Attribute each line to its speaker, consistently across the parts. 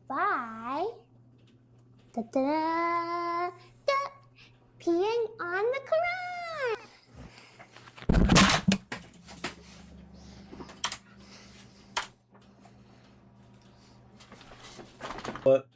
Speaker 1: by peeing on the Quran.
Speaker 2: But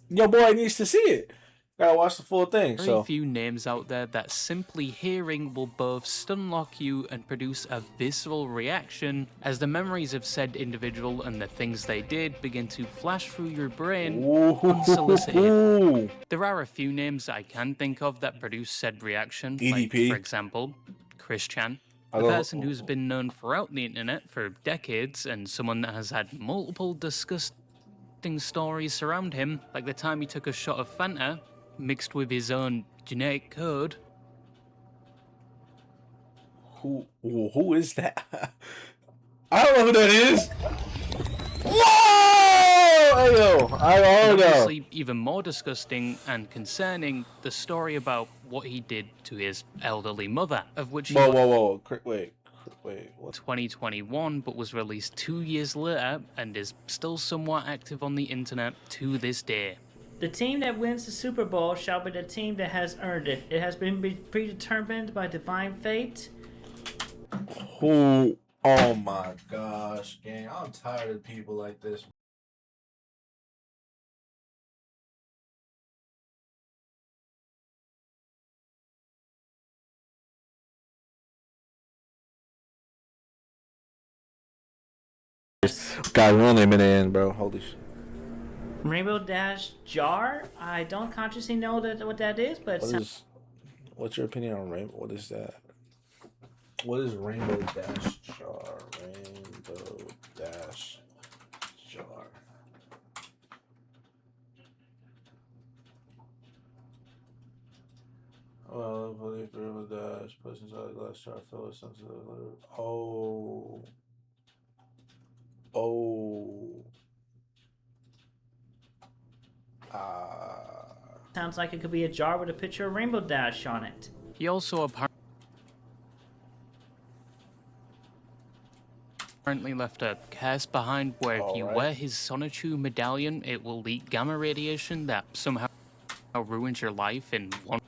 Speaker 2: your boy needs to see it. Gotta watch the full thing.
Speaker 3: Very few names out there that simply hearing will both stunlock you and produce a visceral reaction as the memories of said individual and the things they did begin to flash through your brain unsolicited. There are a few names I can think of that produce said reaction, like, for example, Chris Chan, a person who's been known throughout the internet for decades and someone that has had multiple disgusting stories surround him, like the time he took a shot of Fanta mixed with his own genetic code.
Speaker 2: Who is that? I don't know who that is. Whoa! Hey, yo, I don't know.
Speaker 3: Obviously, even more disgusting and concerning, the story about what he did to his elderly mother, of which he
Speaker 2: wait, what?
Speaker 3: 2021, but was released 2 years later and is still somewhat active on the internet to this day.
Speaker 4: The team that wins the Super Bowl shall be the team that has earned it. It has been predetermined by divine fate.
Speaker 2: Who? Oh my gosh, gang. I'm tired of people like this. Guys, we're only a minute in, bro. Holy shit.
Speaker 4: Rainbow Dash Jar? I don't consciously know what that is, but
Speaker 2: What's your opinion on Rainbow? What is that? What is Rainbow Dash Jar? Rainbow Dash Jar. Well, I believe Rainbow Dash puts inside a glass jar filled with something. Oh.
Speaker 4: sounds like it could be a jar with a picture of Rainbow Dash on it.
Speaker 3: He also apparently left a curse behind where if you wear his Sonichu medallion, it will leak gamma radiation that somehow ruins your life in one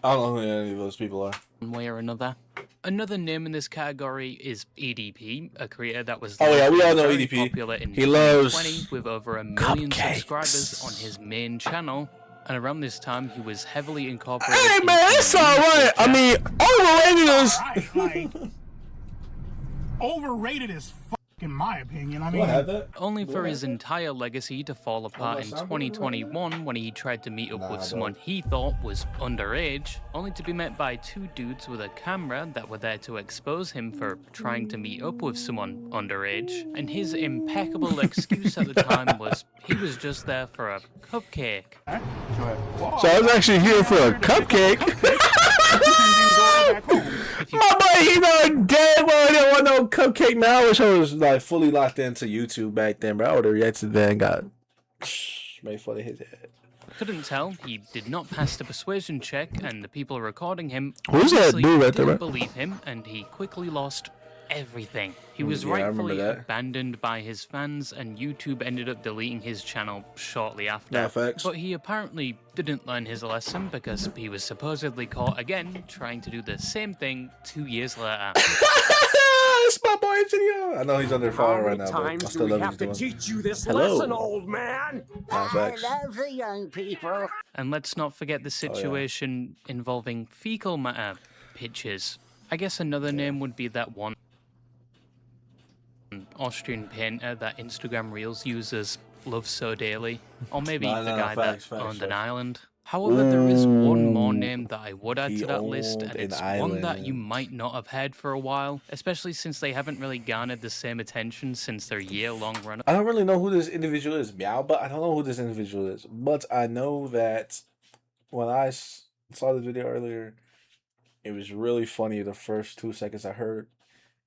Speaker 2: I don't know who any of those people are.
Speaker 3: One way or another. Another name in this category is EDP, a creator that was
Speaker 2: we all know
Speaker 3: very
Speaker 2: EDP.
Speaker 3: popular in
Speaker 2: He loves
Speaker 3: 2020 with over 1 million subscribers on his main channel. And around this time, he was heavily incorporated.
Speaker 2: Hey man, it's alright. I mean, overrated is
Speaker 5: overrated as fuck, in my opinion. I mean,
Speaker 3: only for his entire legacy to fall apart in 2021 when he tried to meet up with someone he thought was underage, only to be met by two dudes with a camera that were there to expose him for trying to meet up with someone underage. And his impeccable excuse at the time was he was just there for a cupcake.
Speaker 2: So I was actually here for a cupcake. My boy, he know dead well he didn't want no cupcake, man. I wish I was like fully locked into YouTube back then, bro. I would have reacted then and got made fun of his head.
Speaker 3: Couldn't tell, he did not pass the persuasion check, and the people recording him
Speaker 2: Who's that dude right there,
Speaker 3: didn't
Speaker 2: bro?
Speaker 3: believe him, and he quickly lost everything. He was rightfully abandoned by his fans, and YouTube ended up deleting his channel shortly after.
Speaker 2: Yeah, facts.
Speaker 3: But he apparently didn't learn his lesson because he was supposedly caught again trying to do the same thing 2 years later.
Speaker 2: It's my boy Video. I know he's under fire right now, but I still love what he's doing.
Speaker 5: teach you this lesson, old man.
Speaker 2: I
Speaker 5: love the young people.
Speaker 3: And let's not forget the situation involving fecal matter pictures. I guess another name would be that one Austrian painter that Instagram Reels users love so dearly. Or maybe the guy that owned an island. However, there is one more name that I would add to that list, and it's one that you might not have heard for a while, especially since they haven't really garnered the same attention since their year-long run.
Speaker 2: I don't really know who this individual is, Meow, but I don't know who this individual is. But I know that when I saw this video earlier, it was really funny the first 2 seconds I heard.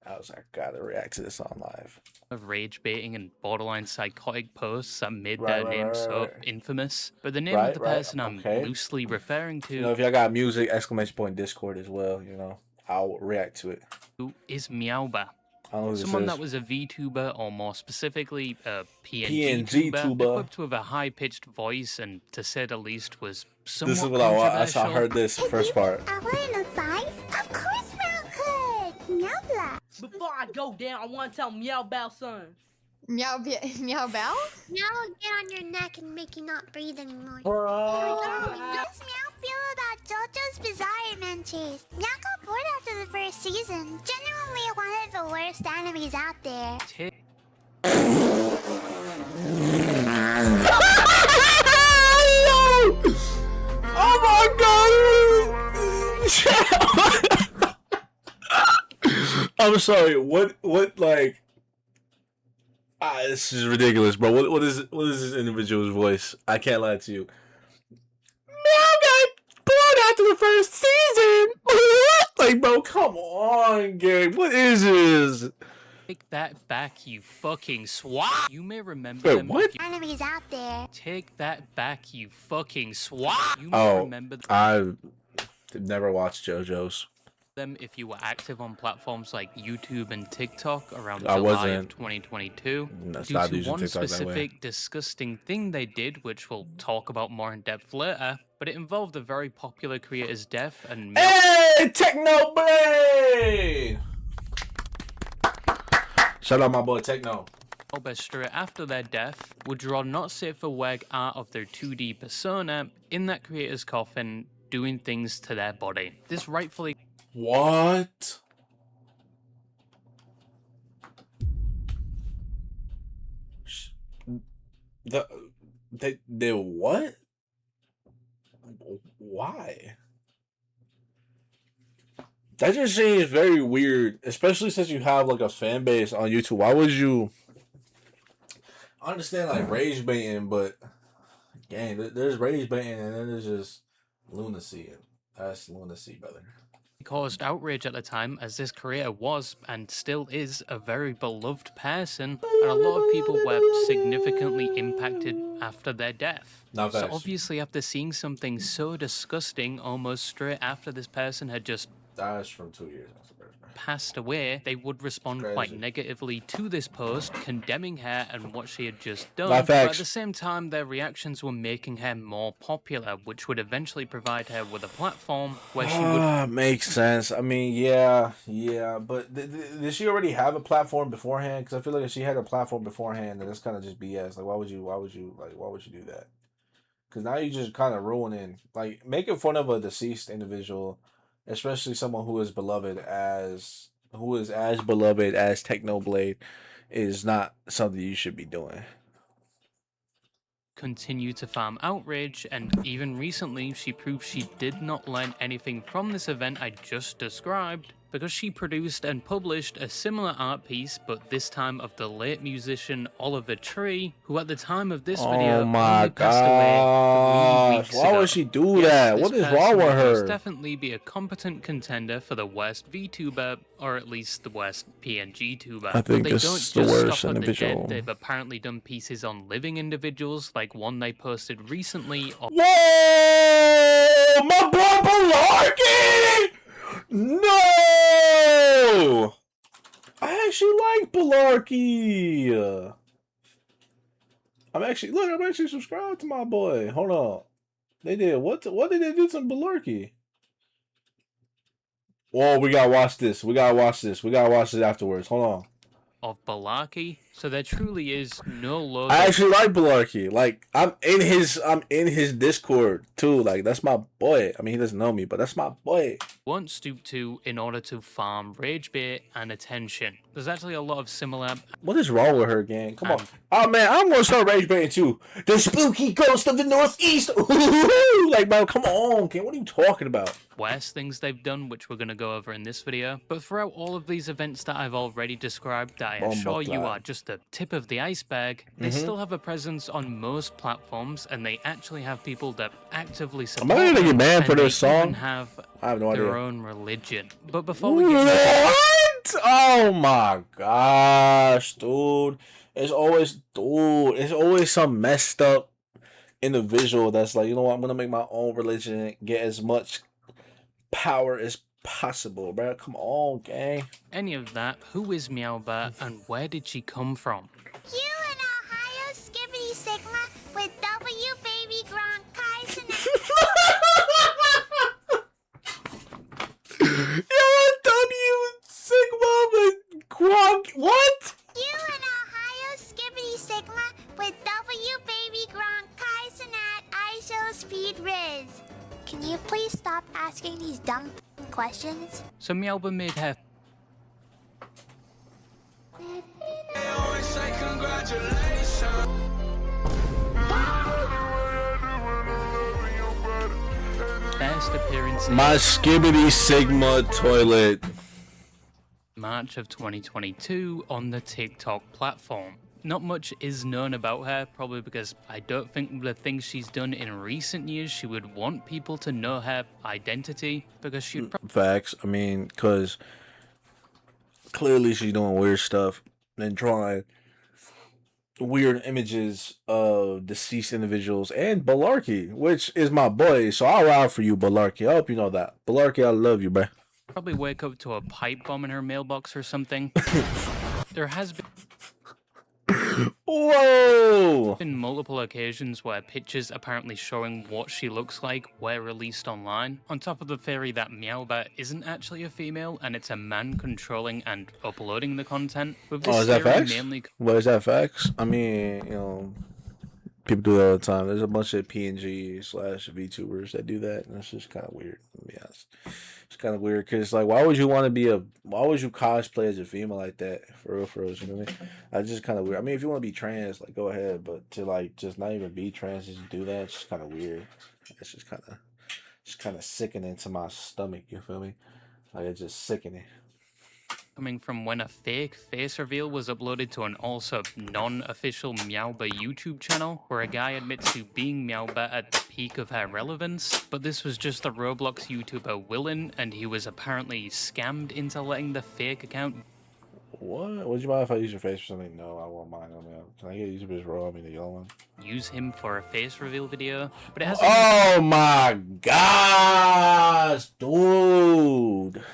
Speaker 2: I was like, gotta react to this on live.
Speaker 3: Of rage baiting and borderline psychotic posts that made their name so infamous. But the name of the person I'm loosely referring to,
Speaker 2: you know, if y'all got music, exclamation point Discord as well, you know, I'll react to it.
Speaker 3: Is Meowba.
Speaker 2: I don't know who this
Speaker 3: Someone
Speaker 2: is.
Speaker 3: that was a VTuber, or more specifically, a
Speaker 2: PNG
Speaker 3: PNG tuber,
Speaker 2: tuber.
Speaker 3: equipped with a high-pitched voice and, to say the least, was
Speaker 2: This is
Speaker 3: somewhat
Speaker 2: what I
Speaker 3: controversial.
Speaker 2: heard this first part.
Speaker 1: I want to fight? Of course, Meow could. Meow blah.
Speaker 6: Before I go down, I want to tell Meow Bao son.
Speaker 7: Meow Bao?
Speaker 1: Meow will get on your neck and make you not breathe anymore.
Speaker 2: Bruh.
Speaker 1: How does Meow feel about JoJo's Bizarre Adventures? Meow got bored after the first season. Genuinely one of the worst animes out there.
Speaker 2: Oh my god! I'm sorry. What like? This is ridiculous, bro. What is this individual's voice? I can't lie to you. Meow got bored after the first season. Like, bro, come on, Gabe. What is this?
Speaker 3: Take that back, you fucking swat! You may remember
Speaker 2: Wait,
Speaker 3: them.
Speaker 2: what?
Speaker 1: Animes out there.
Speaker 3: Take that back, you fucking swat! You may remember
Speaker 2: I've never watched JoJo's.
Speaker 3: them if you were active on platforms like YouTube and TikTok around
Speaker 2: I
Speaker 3: July
Speaker 2: wasn't.
Speaker 3: of 2022.
Speaker 2: I
Speaker 3: Due
Speaker 2: stopped
Speaker 3: to
Speaker 2: using
Speaker 3: one
Speaker 2: TikTok that way.
Speaker 3: specific disgusting thing they did, which we'll talk about more in depth later, but it involved a very popular creator's death and
Speaker 2: Hey, Techno Blade! Shout out my boy Techno.
Speaker 3: Melba straight after their death would draw not safe for work art of their 2D persona in that creator's coffin, doing things to their body. This rightfully
Speaker 2: What? They what? Why? That just seems very weird, especially since you have like a fan base on YouTube. Why would you? I understand like rage baiting, but gang, there's rage baiting and then there's just lunacy. That's lunacy, brother.
Speaker 3: caused outrage at the time, as this creator was, and still is, a very beloved person, and a lot of people were significantly impacted after their death.
Speaker 2: Not
Speaker 3: So
Speaker 2: facts.
Speaker 3: obviously after seeing something so disgusting almost straight after this person had just
Speaker 2: That's from 2 years after birth.
Speaker 3: passed away, they would respond
Speaker 2: Crazy.
Speaker 3: quite negatively to this post, condemning her and what she had just done.
Speaker 2: Not
Speaker 3: But at
Speaker 2: facts.
Speaker 3: the same time, their reactions were making her more popular, which would eventually provide her with a platform where she would
Speaker 2: Makes sense. I mean, yeah, but did she already have a platform beforehand? Because I feel like if she had a platform beforehand, then that's kind of just BS. Like, why would you do that? Because now you just kind of ruining, like, making fun of a deceased individual, especially someone who is beloved as beloved as Technoblade, is not something you should be doing.
Speaker 3: continue to farm outrage, and even recently she proved she did not learn anything from this event I just described, because she produced and published a similar art piece, but this time of the late musician Oliver Tree, who at the time of this video
Speaker 2: Oh my
Speaker 3: only passed away 3 weeks
Speaker 2: Why
Speaker 3: ago.
Speaker 2: would she do
Speaker 3: Yes,
Speaker 2: that?
Speaker 3: this
Speaker 2: What is
Speaker 3: person
Speaker 2: wrong with
Speaker 3: would most
Speaker 2: her?
Speaker 3: definitely be a competent contender for the worst VTuber, or at least the worst PNG tuber.
Speaker 2: I think
Speaker 3: but they
Speaker 2: this
Speaker 3: don't
Speaker 2: is
Speaker 3: just
Speaker 2: the worst
Speaker 3: stop at the
Speaker 2: individual.
Speaker 3: dead. They've apparently done pieces on living individuals, like one they posted recently.
Speaker 2: Whoa! My boy Balarki! No! I actually like Balarki. I'm actually subscribed to my boy. Hold on. They did what did they do to Balarki? Whoa, we gotta watch this. We gotta watch it afterwards. Hold on.
Speaker 3: Of Balaki, so there truly is no logo.
Speaker 2: I actually like Balarki. Like, I'm in his Discord too. Like, that's my boy. I mean, he doesn't know me, but that's my boy.
Speaker 3: Won't stoop to in order to farm rage bait and attention. There's actually a lot of similar
Speaker 2: What is wrong with her, gang? Come on.
Speaker 3: Um,
Speaker 2: Oh man, I'm gonna start rage baiting too. The spooky ghost of the Northeast. Ooh, like, bro, come on, gang. What are you talking about?
Speaker 3: worst things they've done, which we're going to go over in this video. But throughout all of these events that I've already described, that I assure you are just the tip of the iceberg, they still have a presence on most platforms, and they actually have people that actively support
Speaker 2: I gonna get
Speaker 3: them,
Speaker 2: banned for
Speaker 3: and
Speaker 2: this
Speaker 3: they even
Speaker 2: song?
Speaker 3: have
Speaker 2: I have no
Speaker 3: their
Speaker 2: idea.
Speaker 3: own religion. But before we get
Speaker 2: What? Oh my gosh, dude. It's always some messed up individual that's like, you know what, I'm gonna make my own religion, get as much power as possible, bro? Come on, gang.
Speaker 3: Any of that, who is Meowba and where did she come from?
Speaker 1: You in Ohio Skibbity Sigma with W Baby Gronk Kaizen.
Speaker 2: W Sigma with Gronk. What?
Speaker 1: You in Ohio Skibbity Sigma with W Baby Gronk Kaizen at ISO Speed Riz. Can you please stop asking these dumb questions?
Speaker 3: So Meowba made her first appearance in
Speaker 2: My Skibbity Sigma toilet.
Speaker 3: March of 2022 on the TikTok platform. Not much is known about her, probably because I don't think the things she's done in recent years she would want people to know her identity, because she'd
Speaker 2: Facts. I mean, because clearly she's doing weird stuff and drawing weird images of deceased individuals and Balarkey, which is my boy. So I'll ride for you, Balarkey. I hope you know that. Balarkey, I love you, bro.
Speaker 3: probably wake up to a pipe bomb in her mailbox or something. There has
Speaker 2: Whoa!
Speaker 3: been multiple occasions where pictures apparently showing what she looks like were released online, on top of the theory that Meowba isn't actually a female and it's a man controlling and uploading the content. With this
Speaker 2: Oh, is that
Speaker 3: theory
Speaker 2: facts?
Speaker 3: mainly
Speaker 2: What is that facts? I mean, you know, people do that all the time. There's a bunch of PNG/VTubers that do that, and it's just kind of weird, to be honest. It's kind of weird because, like, why would you cosplay as a female like that? For real, you know what I mean? It's just kind of weird. I mean, if you want to be trans, like, go ahead, but to, like, just not even be trans, just do that, it's just kind of weird. It's just kind of sickening to my stomach, you feel me? Like, it's just sickening.
Speaker 3: coming from when a fake face reveal was uploaded to an also non-official Meowba YouTube channel, where a guy admits to being Meowba at the peak of her relevance, but this was just the Roblox YouTuber Willin, and he was apparently scammed into letting the fake account.
Speaker 2: What? Would you mind if I use your face for something? No, I won't mind. I mean, can I get YouTubers raw? I mean, the yellow one.
Speaker 3: Use him for a face reveal video, but it has.
Speaker 2: Oh my gosh, dude!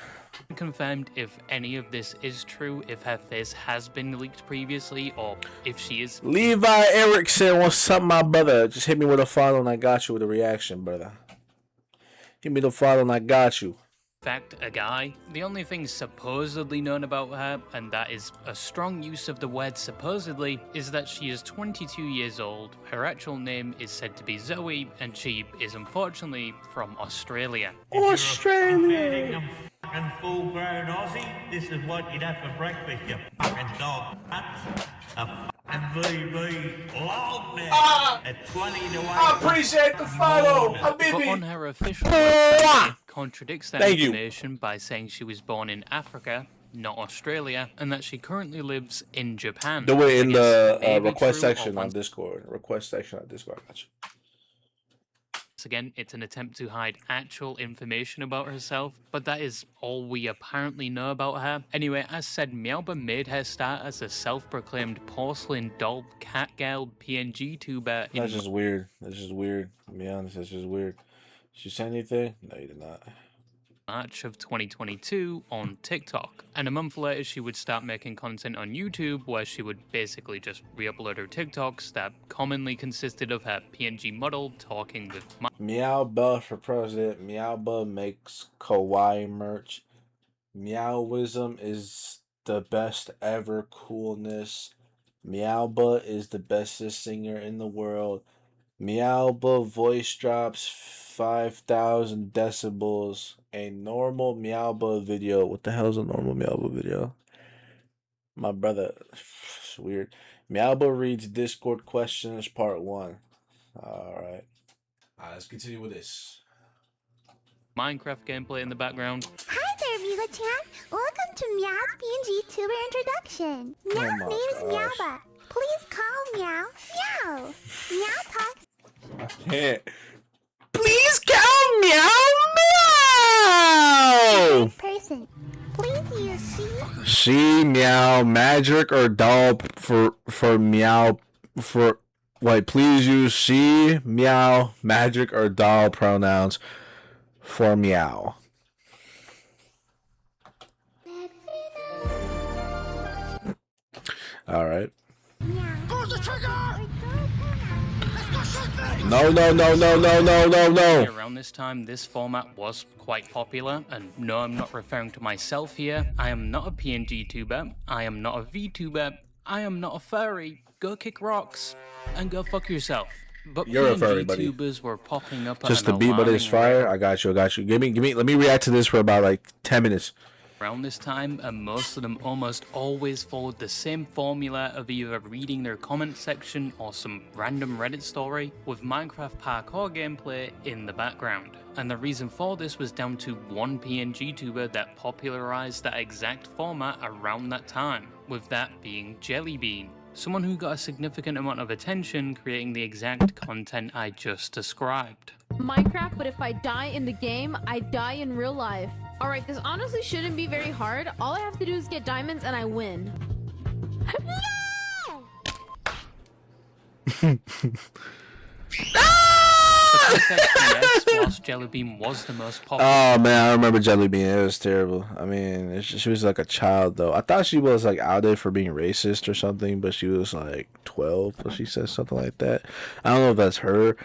Speaker 3: Confirmed if any of this is true, if her face has been leaked previously, or if she is.
Speaker 2: Levi Erickson, what's up, my brother? Just hit me with a follow and I got you with a reaction, brother. Hit me the follow and I got you.
Speaker 3: In fact, a guy. The only thing supposedly known about her, and that is a strong use of the word supposedly, is that she is 22 years old. Her actual name is said to be Zoe, and she is unfortunately from Australia.
Speaker 2: Australia!
Speaker 8: Fucking full-grown Aussie, this is what you'd have for breakfast, you fucking dog nuts. A fucking VB long now at 20 to 8.
Speaker 2: I appreciate the follow,
Speaker 3: But
Speaker 2: Habibi!
Speaker 3: on her official website, it contradicts that
Speaker 2: Thank you.
Speaker 3: information by saying she was born in Africa, not Australia, and that she currently lives in Japan.
Speaker 2: Do it in
Speaker 3: I guess
Speaker 2: the
Speaker 3: maybe
Speaker 2: request
Speaker 3: true, or
Speaker 2: section on
Speaker 3: once
Speaker 2: Discord. Request section on Discord, I got you.
Speaker 3: again, it's an attempt to hide actual information about herself, but that is all we apparently know about her. Anyway, as said, Meowba made her start as a self-proclaimed porcelain doll cat girl PNG tuber in
Speaker 2: That's just weird. That's just weird. To be honest, that's just weird. Did you say anything? No, you did not.
Speaker 3: March of 2022 on TikTok. And a month later, she would start making content on YouTube where she would basically just re-upload her TikToks that commonly consisted of her PNG model talking with
Speaker 2: Meowba for president. Meowba makes kawaii merch. Meowism is the best ever coolness. Meowba is the bestest singer in the world. Meowba voice drops 5,000 decibels. A normal Meowba video. What the hell is a normal Meowba video? My brother. It's weird. Meowba reads Discord questions part 1. Alright. Let's continue with this.
Speaker 3: Minecraft gameplay in the background.
Speaker 1: Hi there, Viva-chan. Welcome to Meow's PNG tuber introduction. Meow's
Speaker 2: my
Speaker 1: name is
Speaker 2: gosh.
Speaker 1: Meowba. Please call Meow Meow. Meow talks
Speaker 2: I can't. Please call Meow Meow!
Speaker 1: person. Please use she.
Speaker 2: She, meow, magic or doll for meow for wait, please use she, meow, magic or doll pronouns for meow. All right.
Speaker 5: Pull the trigger!
Speaker 2: No, no, no, no, no, no, no, no.
Speaker 3: Around this time, this format was quite popular, and no, I'm not referring to myself here. I am not a PNG tuber. I am not a VTuber. I am not a furry. Go kick rocks and go fuck yourself. But
Speaker 2: You're a
Speaker 3: PNG
Speaker 2: furry, buddy.
Speaker 3: tubers were popping up at
Speaker 2: Just
Speaker 3: an
Speaker 2: the beat, but it's
Speaker 3: alarming rate
Speaker 2: fire. I got you. I got you. Give me. Let me react to this for about like 10 minutes.
Speaker 3: around this time, and most of them almost always followed the same formula of either reading their comment section or some random Reddit story with Minecraft parkour gameplay in the background. And the reason for this was down to one PNG tuber that popularized that exact format around that time, with that being Jellybean. Someone who got a significant amount of attention creating the exact content I just described.
Speaker 9: Minecraft, but if I die in the game, I die in real life. Alright, this honestly shouldn't be very hard. All I have to do is get diamonds and I win. No!
Speaker 3: Yes, whilst Jellybean was the most popular.
Speaker 2: Oh man, I remember Jellybean. It was terrible. I mean, she was like a child though. I thought she was like outed for being racist or something, but she was like 12. So she said something like that. I don't know if that's her.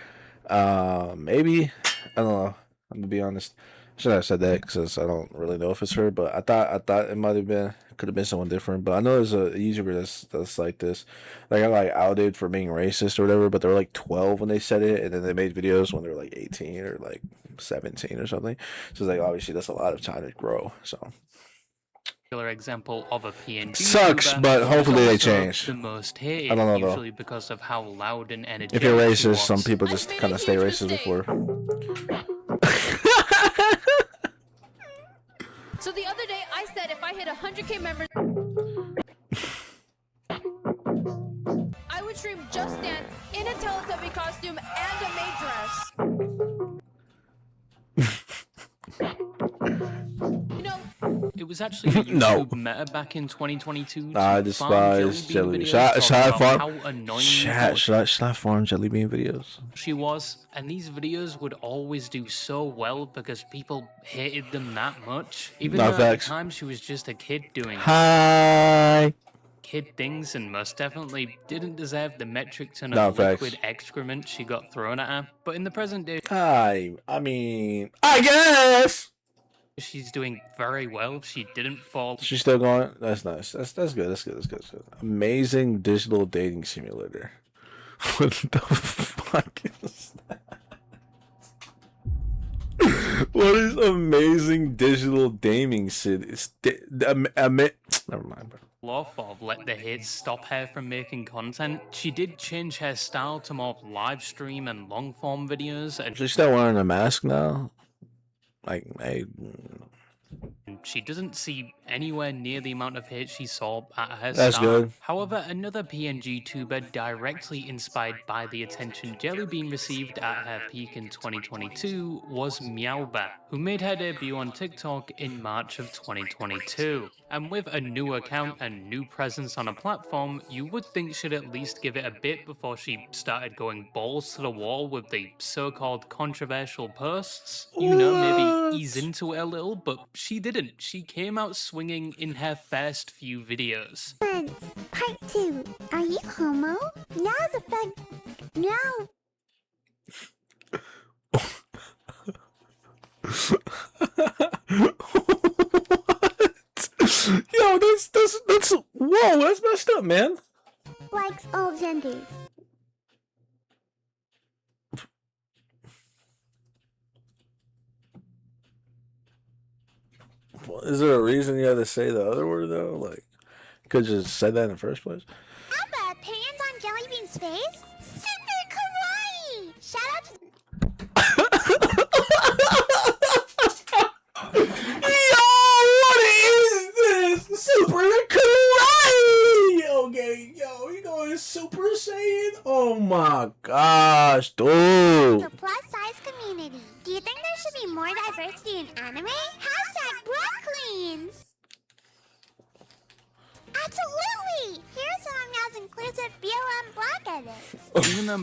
Speaker 2: Maybe. I don't know. I'm gonna be honest. I should have said that because I don't really know if it's her. But I thought it might have been. Could have been someone different. But I know there's a YouTuber that's like this. They got like outed for being racist or whatever. But they were like 12 when they said it, and then they made videos when they were like 18 or like 17 or something. So it's like obviously that's a lot of time to grow. So.
Speaker 3: Example of a PNG
Speaker 2: Sucks,
Speaker 3: tuber,
Speaker 2: but hopefully they
Speaker 3: also
Speaker 2: change.
Speaker 3: the most hated,
Speaker 2: I don't know, though.
Speaker 3: usually because of how loud and energetic
Speaker 2: If you're
Speaker 3: she
Speaker 2: racist,
Speaker 3: was.
Speaker 2: some people just kind of stay racist before.
Speaker 9: So the other day, I said if I hit 100k members, I would stream Just Dance in a Teletubby costume and a maid dress. You know,
Speaker 3: It was actually a
Speaker 2: No.
Speaker 3: YouTube meta back in 2022.
Speaker 2: I despise Jellybean. Should I farm Jellybean videos?
Speaker 3: She was, and these videos would always do so well because people hated them that much. Even
Speaker 2: No,
Speaker 3: though
Speaker 2: facts.
Speaker 3: at the time she was just a kid doing
Speaker 2: Hi.
Speaker 3: kid things and most definitely didn't deserve the metric ton
Speaker 2: No,
Speaker 3: of
Speaker 2: facts.
Speaker 3: liquid excrement she got thrown at her. But in the present day,
Speaker 2: Hi. I mean, I guess.
Speaker 3: she's doing very well. She didn't fall.
Speaker 2: She's still going. That's nice. That's good. That's good. That's good. That's good. Amazing digital dating simulator. What the fuck is that? What is amazing digital dating city? Never mind, bro.
Speaker 3: Off or let the hate stop her from making content. She did change her style to more live stream and long form videos, and
Speaker 2: She's still wearing a mask now. Like,
Speaker 3: she doesn't see anywhere near the amount of hate she saw at her
Speaker 2: That's
Speaker 3: start.
Speaker 2: good.
Speaker 3: However, another PNG tuber directly inspired by the attention Jellybean received at her peak in 2022 was Meowbat, who made her debut on TikTok in March of 2022. And with a new account and new presence on a platform, you would think she'd at least give it a bit before she started going balls to the wall with the so-called controversial posts. You know, maybe ease into it a little, but she didn't. She came out swinging in her first few videos.
Speaker 1: Part 2. Are you homo? Now's a fun. No.
Speaker 2: Yo, that's whoa, that's messed up, man.
Speaker 1: Likes all genders.
Speaker 2: Is there a reason you had to say the other word though? Like, you could just said that in the first place.
Speaker 1: Abba, opinions on Jellybean's face? Super kawaii! Shout out to
Speaker 2: Yo, what is this? Super kawaii! Okay, yo, you going Super Saiyan? Oh my gosh, dude.
Speaker 1: the plus size community. Do you think there should be more diversity in anime? Hashtag Brooklyn's! Absolutely! Here's some of Meow's inclusive BLM block edits.
Speaker 3: Even though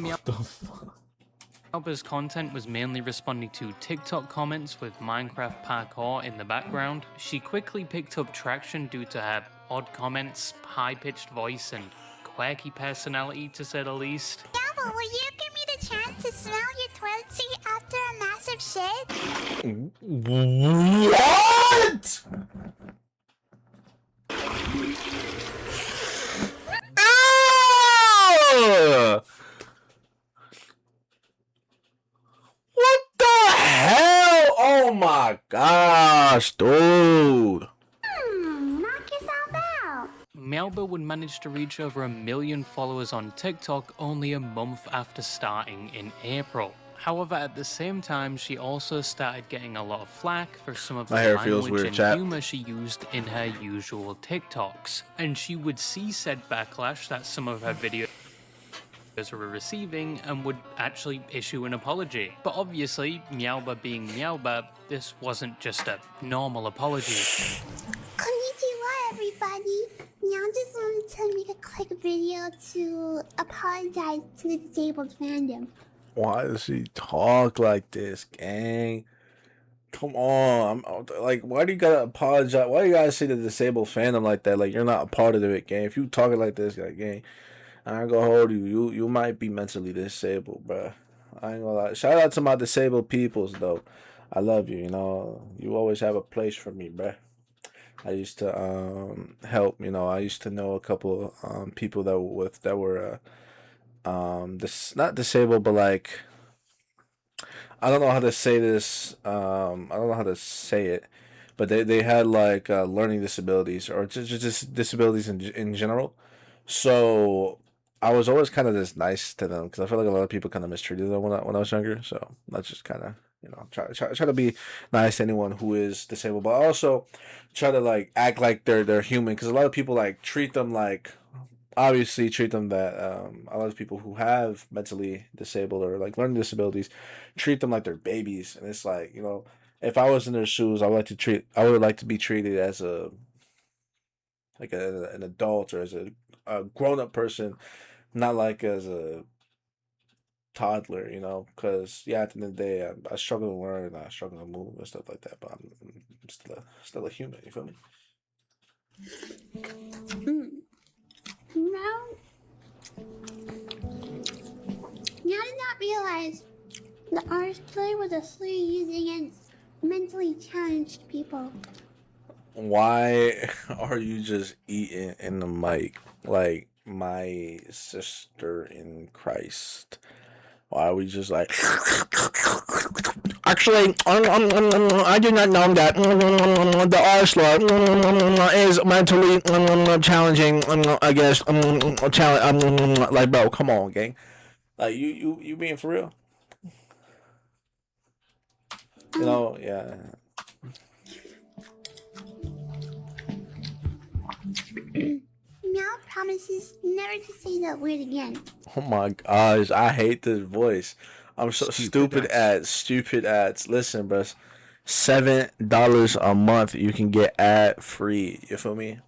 Speaker 3: Miaoba's content was mainly responding to TikTok comments with Minecraft parkour in the background. She quickly picked up traction due to her odd comments, high-pitched voice, and quirky personality, to say the least.
Speaker 1: Double, will you give me the chance to smell your toilet seat after a massive shit?
Speaker 2: What? What the hell? Oh my gosh, dude.
Speaker 1: Knock yourself out.
Speaker 3: Miaoba would manage to reach over 1 million followers on TikTok only a month after starting in April. However, at the same time, she also started getting a lot of flack for some of the language and humor she used in her usual TikToks. And she would see said backlash that some of her videos were receiving and would actually issue an apology. But obviously, Miaoba being Miaoba, this wasn't just a normal apology.
Speaker 1: Konnichiwa, everybody. Meow just wanted to make a quick video to apologize to the disabled fandom.
Speaker 2: Why does she talk like this, gang? Come on. Like, why do you gotta apologize? Why do you gotta say the disabled fandom like that? Like, you're not a part of it, gang. If you talking like this, like, gang, I ain't gonna hold you. You might be mentally disabled, bruh. I ain't gonna lie. Shout out to my disabled peoples, though. I love you, you know. You always have a place for me, bruh. I used to help, you know. I used to know a couple people that were not disabled, but like, I don't know how to say this. I don't know how to say it, but they had like learning disabilities or just disabilities in general. So I was always kind of just nice to them because I feel like a lot of people kind of mistreated them when I was younger. So that's just kind of, you know, try to be nice to anyone who is disabled, but also try to like act like they're human, because a lot of people like treat them like, obviously treat them that a lot of people who have mentally disabled or like learning disabilities treat them like they're babies. And it's like, you know, if I was in their shoes, I would like to be treated as an adult or as a grown-up person, not like as a toddler, you know, because yeah, at the end of the day, I struggle to learn, I struggle to move and stuff like that, but I'm still a human, you feel me?
Speaker 1: No. Now I did not realize the artist play was a slur used against mentally challenged people.
Speaker 2: Why are you just eating in the mic like my sister in Christ? Why are we just like? Actually, I did not know that the R slur is mentally challenging. I guess like, bro, come on, gang. Like, you being for real? You know, yeah.
Speaker 1: Meow promises never to say that word again.
Speaker 2: Oh my gosh, I hate this voice. I'm so stupid ads. Listen, bro, $7 a month you can get ad free. You feel me?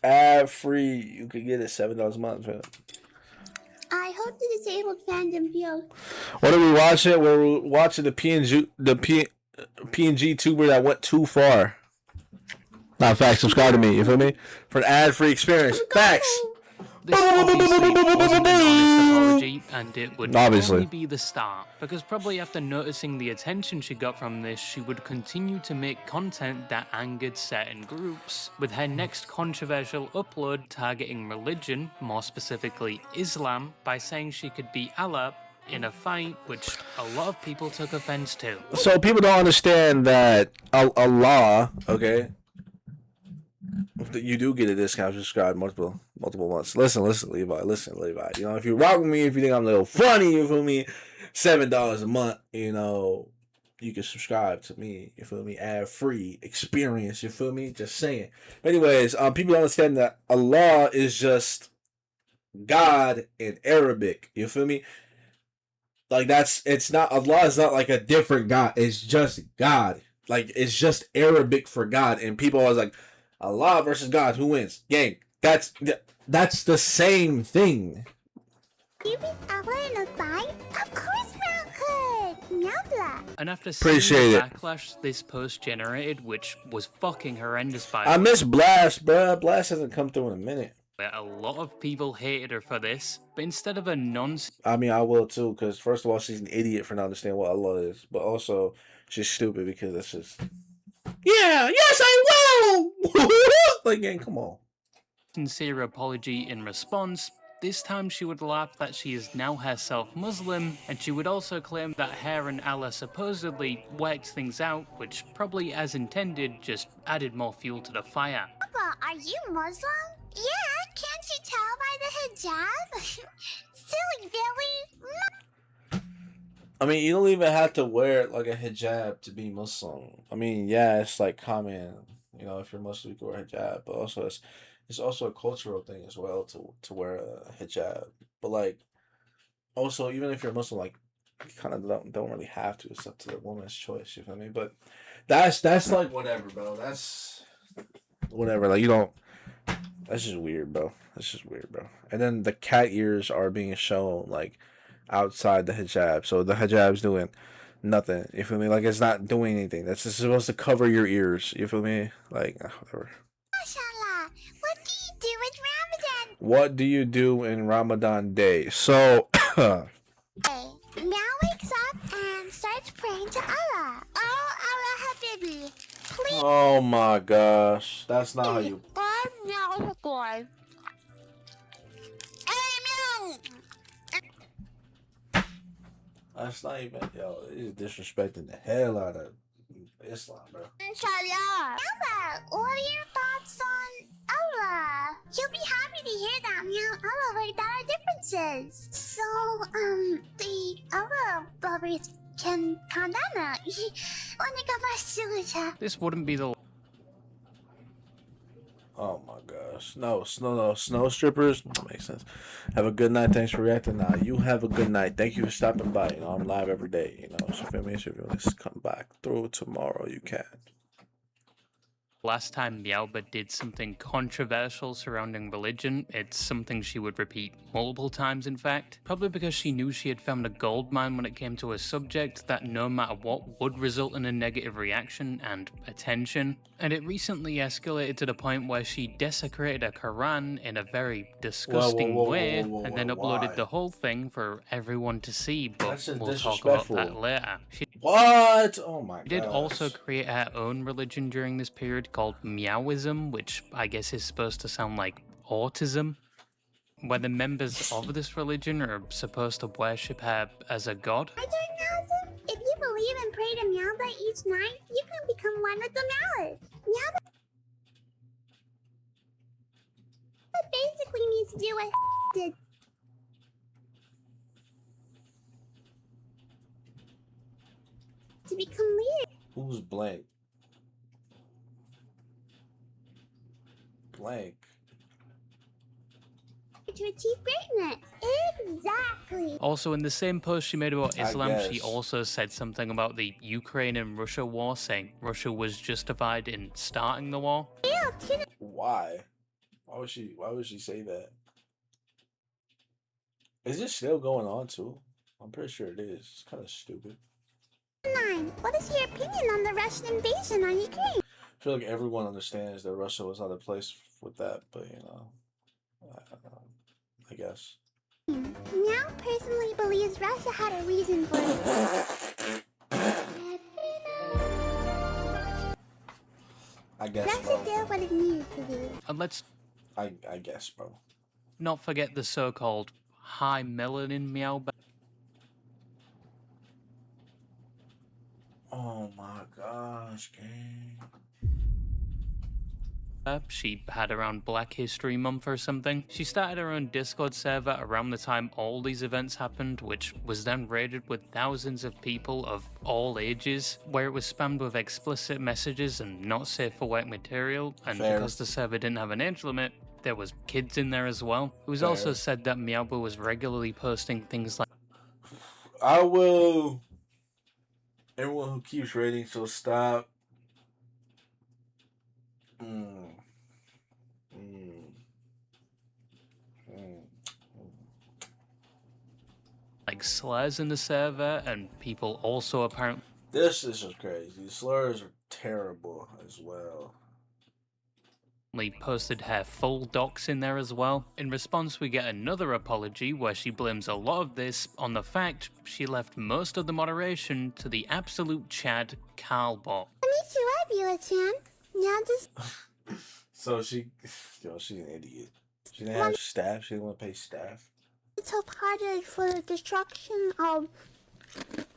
Speaker 2: Ad free. You can get it $7 a month, man.
Speaker 1: I hope the disabled fandom feels.
Speaker 2: What are we watching? We're watching the PNG tuber that went too far. Not facts. Subscribe to me. You feel me? For an ad-free experience. Facts.
Speaker 3: This obviously wasn't an honest apology, and it would only be the start, because probably after noticing the attention she got from this, she would continue to make content that angered certain groups, with her next controversial upload targeting religion, more specifically Islam, by saying she could beat Allah in a fight, which a lot of people took offense to.
Speaker 2: So people don't understand that Allah, okay, you do get a discount if you subscribe multiple months. Listen, Levi. You know, if you rock with me, if you think I'm a little funny, you feel me, $7 a month, you know, you can subscribe to me, you feel me, ad free experience, you feel me, just saying. But anyways, people don't understand that Allah is just God in Arabic, you feel me? Like, it's not, Allah is not like a different God, it's just God. Like, it's just Arabic for God, and people always like, Allah versus God, who wins? Gang, that's the same thing.
Speaker 1: You beat Allah in a fight? Of course Meow Meowbla.
Speaker 3: And after seeing
Speaker 2: Appreciate
Speaker 3: the
Speaker 2: it.
Speaker 3: backlash this post generated, which was fucking horrendous by
Speaker 2: I
Speaker 3: the way,
Speaker 2: miss Blast, bruh. Blast hasn't come through in a minute.
Speaker 3: a lot of people hated her for this, but instead of a nonsense
Speaker 2: I mean, I will too, because first of all, she's an idiot for not understanding what Allah is, but also she's stupid because it's just. Yeah, yes, I will. Like, gang, come on.
Speaker 3: sincere apology in response. This time she would laugh that she is now herself Muslim, and she would also claim that her and Allah supposedly worked things out, which probably as intended just added more fuel to the fire.
Speaker 1: Papa, are you Muslim? Yeah, can't you tell by the hijab? Silly Billy.
Speaker 2: I mean, you don't even have to wear like a hijab to be Muslim. I mean, yeah, it's like common, you know, if you're Muslim, you can wear a hijab, but also it's also a cultural thing as well to wear a hijab. But like, also even if you're Muslim, like, you kind of don't really have to. It's up to the woman's choice. You feel me? But that's like whatever, bro. That's whatever. Like you don't. That's just weird, bro. That's just weird, bro. And then the cat ears are being shown like outside the hijab, so the hijab's doing nothing. You feel me? Like it's not doing anything. That's just supposed to cover your ears. You feel me? Like whatever.
Speaker 1: MashaAllah, what do you do with Ramadan
Speaker 2: What do you do in Ramadan day? So,
Speaker 1: day? Meow wakes up and starts praying to Allah. Oh, Allah Habibi, please.
Speaker 2: oh my gosh, that's not how you.
Speaker 1: God, meow, God. Hey, meow.
Speaker 2: That's not even. Yo, he's disrespecting the hell out of Islam, bro.
Speaker 1: Inshallah. Allah, what are your thoughts on Allah? You'll be happy to hear that meow Allah worked out our differences. So, the Allah lovers can calm down now.
Speaker 3: This wouldn't be the
Speaker 2: Oh my gosh. No, snow strippers. That makes sense. Have a good night. Thanks for reacting. Now you have a good night. Thank you for stopping by. You know, I'm live every day. You know, so if you want to come back through tomorrow, you can.
Speaker 3: last time Meowba did something controversial surrounding religion. It's something she would repeat multiple times, in fact. Probably because she knew she had found a gold mine when it came to a subject that no matter what would result in a negative reaction and attention. And it recently escalated to the point where she desecrated a Quran in a very disgusting way and then uploaded
Speaker 2: why?
Speaker 3: the whole thing for everyone to see, but
Speaker 2: That's just
Speaker 3: we'll talk about that
Speaker 2: disrespectful.
Speaker 3: later. She
Speaker 2: What? Oh my god.
Speaker 3: did also create her own religion during this period called Meowism, which I guess is supposed to sound like autism, where the members of this religion are supposed to worship her as a god.
Speaker 1: If you believe and pray to Meowba each night, you can become one with the Meowers. Meowba basically needs to do what did. To become leader.
Speaker 2: Who's blank? Blank.
Speaker 1: To achieve greatness. Exactly.
Speaker 3: Also, in the same post she made about
Speaker 2: I
Speaker 3: Islam, she
Speaker 2: guess.
Speaker 3: also said something about the Ukraine and Russia war, saying Russia was justified in starting the war.
Speaker 2: Why? Why would she say that? Is this still going on too? I'm pretty sure it is. It's kind of stupid.
Speaker 1: 9. What is your opinion on the Russian invasion on Ukraine?
Speaker 2: I feel like everyone understands that Russia was out of place with that, but you know, I guess.
Speaker 1: Meow personally believes Russia had a reason for it.
Speaker 2: I guess,
Speaker 1: Russia
Speaker 2: bro.
Speaker 1: did what it needed to do.
Speaker 3: And let's
Speaker 2: I guess, bro.
Speaker 3: not forget the so-called high melanin Meowba.
Speaker 2: Oh my gosh, gang.
Speaker 3: She had around Black History Month or something. She started her own Discord server around the time all these events happened, which was then raided with thousands of people of all ages, where it was spammed with explicit messages and not safe for work material, and
Speaker 2: Fair.
Speaker 3: because the server didn't have an age limit, there was kids in there as well. It was
Speaker 2: Fair.
Speaker 3: also said that Meowba was regularly posting things like
Speaker 2: I will. Everyone who keeps raiding, so stop.
Speaker 3: like slurs in the server, and people also apparently
Speaker 2: This is just crazy. Slurs are terrible as well.
Speaker 3: posted her full docs in there as well. In response, we get another apology where she blames a lot of this on the fact she left most of the moderation to the absolute Chad Carlbot.
Speaker 1: I love you, Chan. Now just
Speaker 2: So she's an idiot. She didn't have staff. She didn't want to pay staff.
Speaker 1: to apologize for the destruction of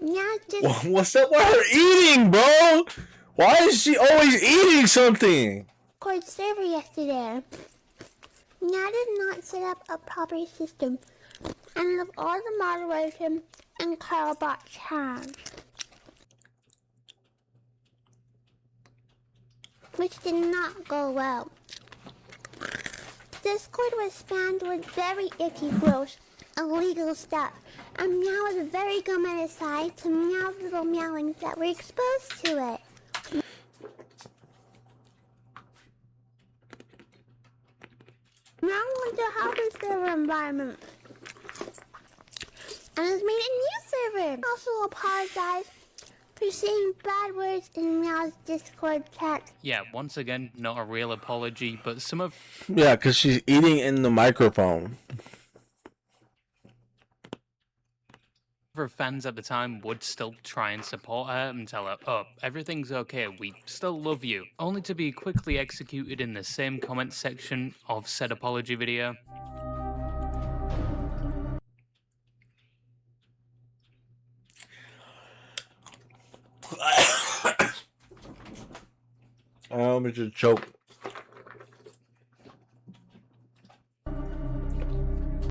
Speaker 1: now just
Speaker 2: What's up with her eating, bro? Why is she always eating something?
Speaker 1: Discord server yesterday. Now did not set up a proper system and left all the moderation in Carlbot's hands, which did not go well. Discord was spammed with very icky, gross, illegal stuff, and Meow was very gummed to Meow's little meowings that were exposed to it. Meow went to help the server environment and has made a new server. Also apologize for saying bad words in Meow's Discord chat.
Speaker 3: Yeah, once again, not a real apology, but some of
Speaker 2: Yeah, because she's eating in the microphone.
Speaker 3: her fans at the time would still try and support her and tell her, oh, everything's okay, we still love you, only to be quickly executed in the same comment section of said apology video.
Speaker 2: Let me just choke.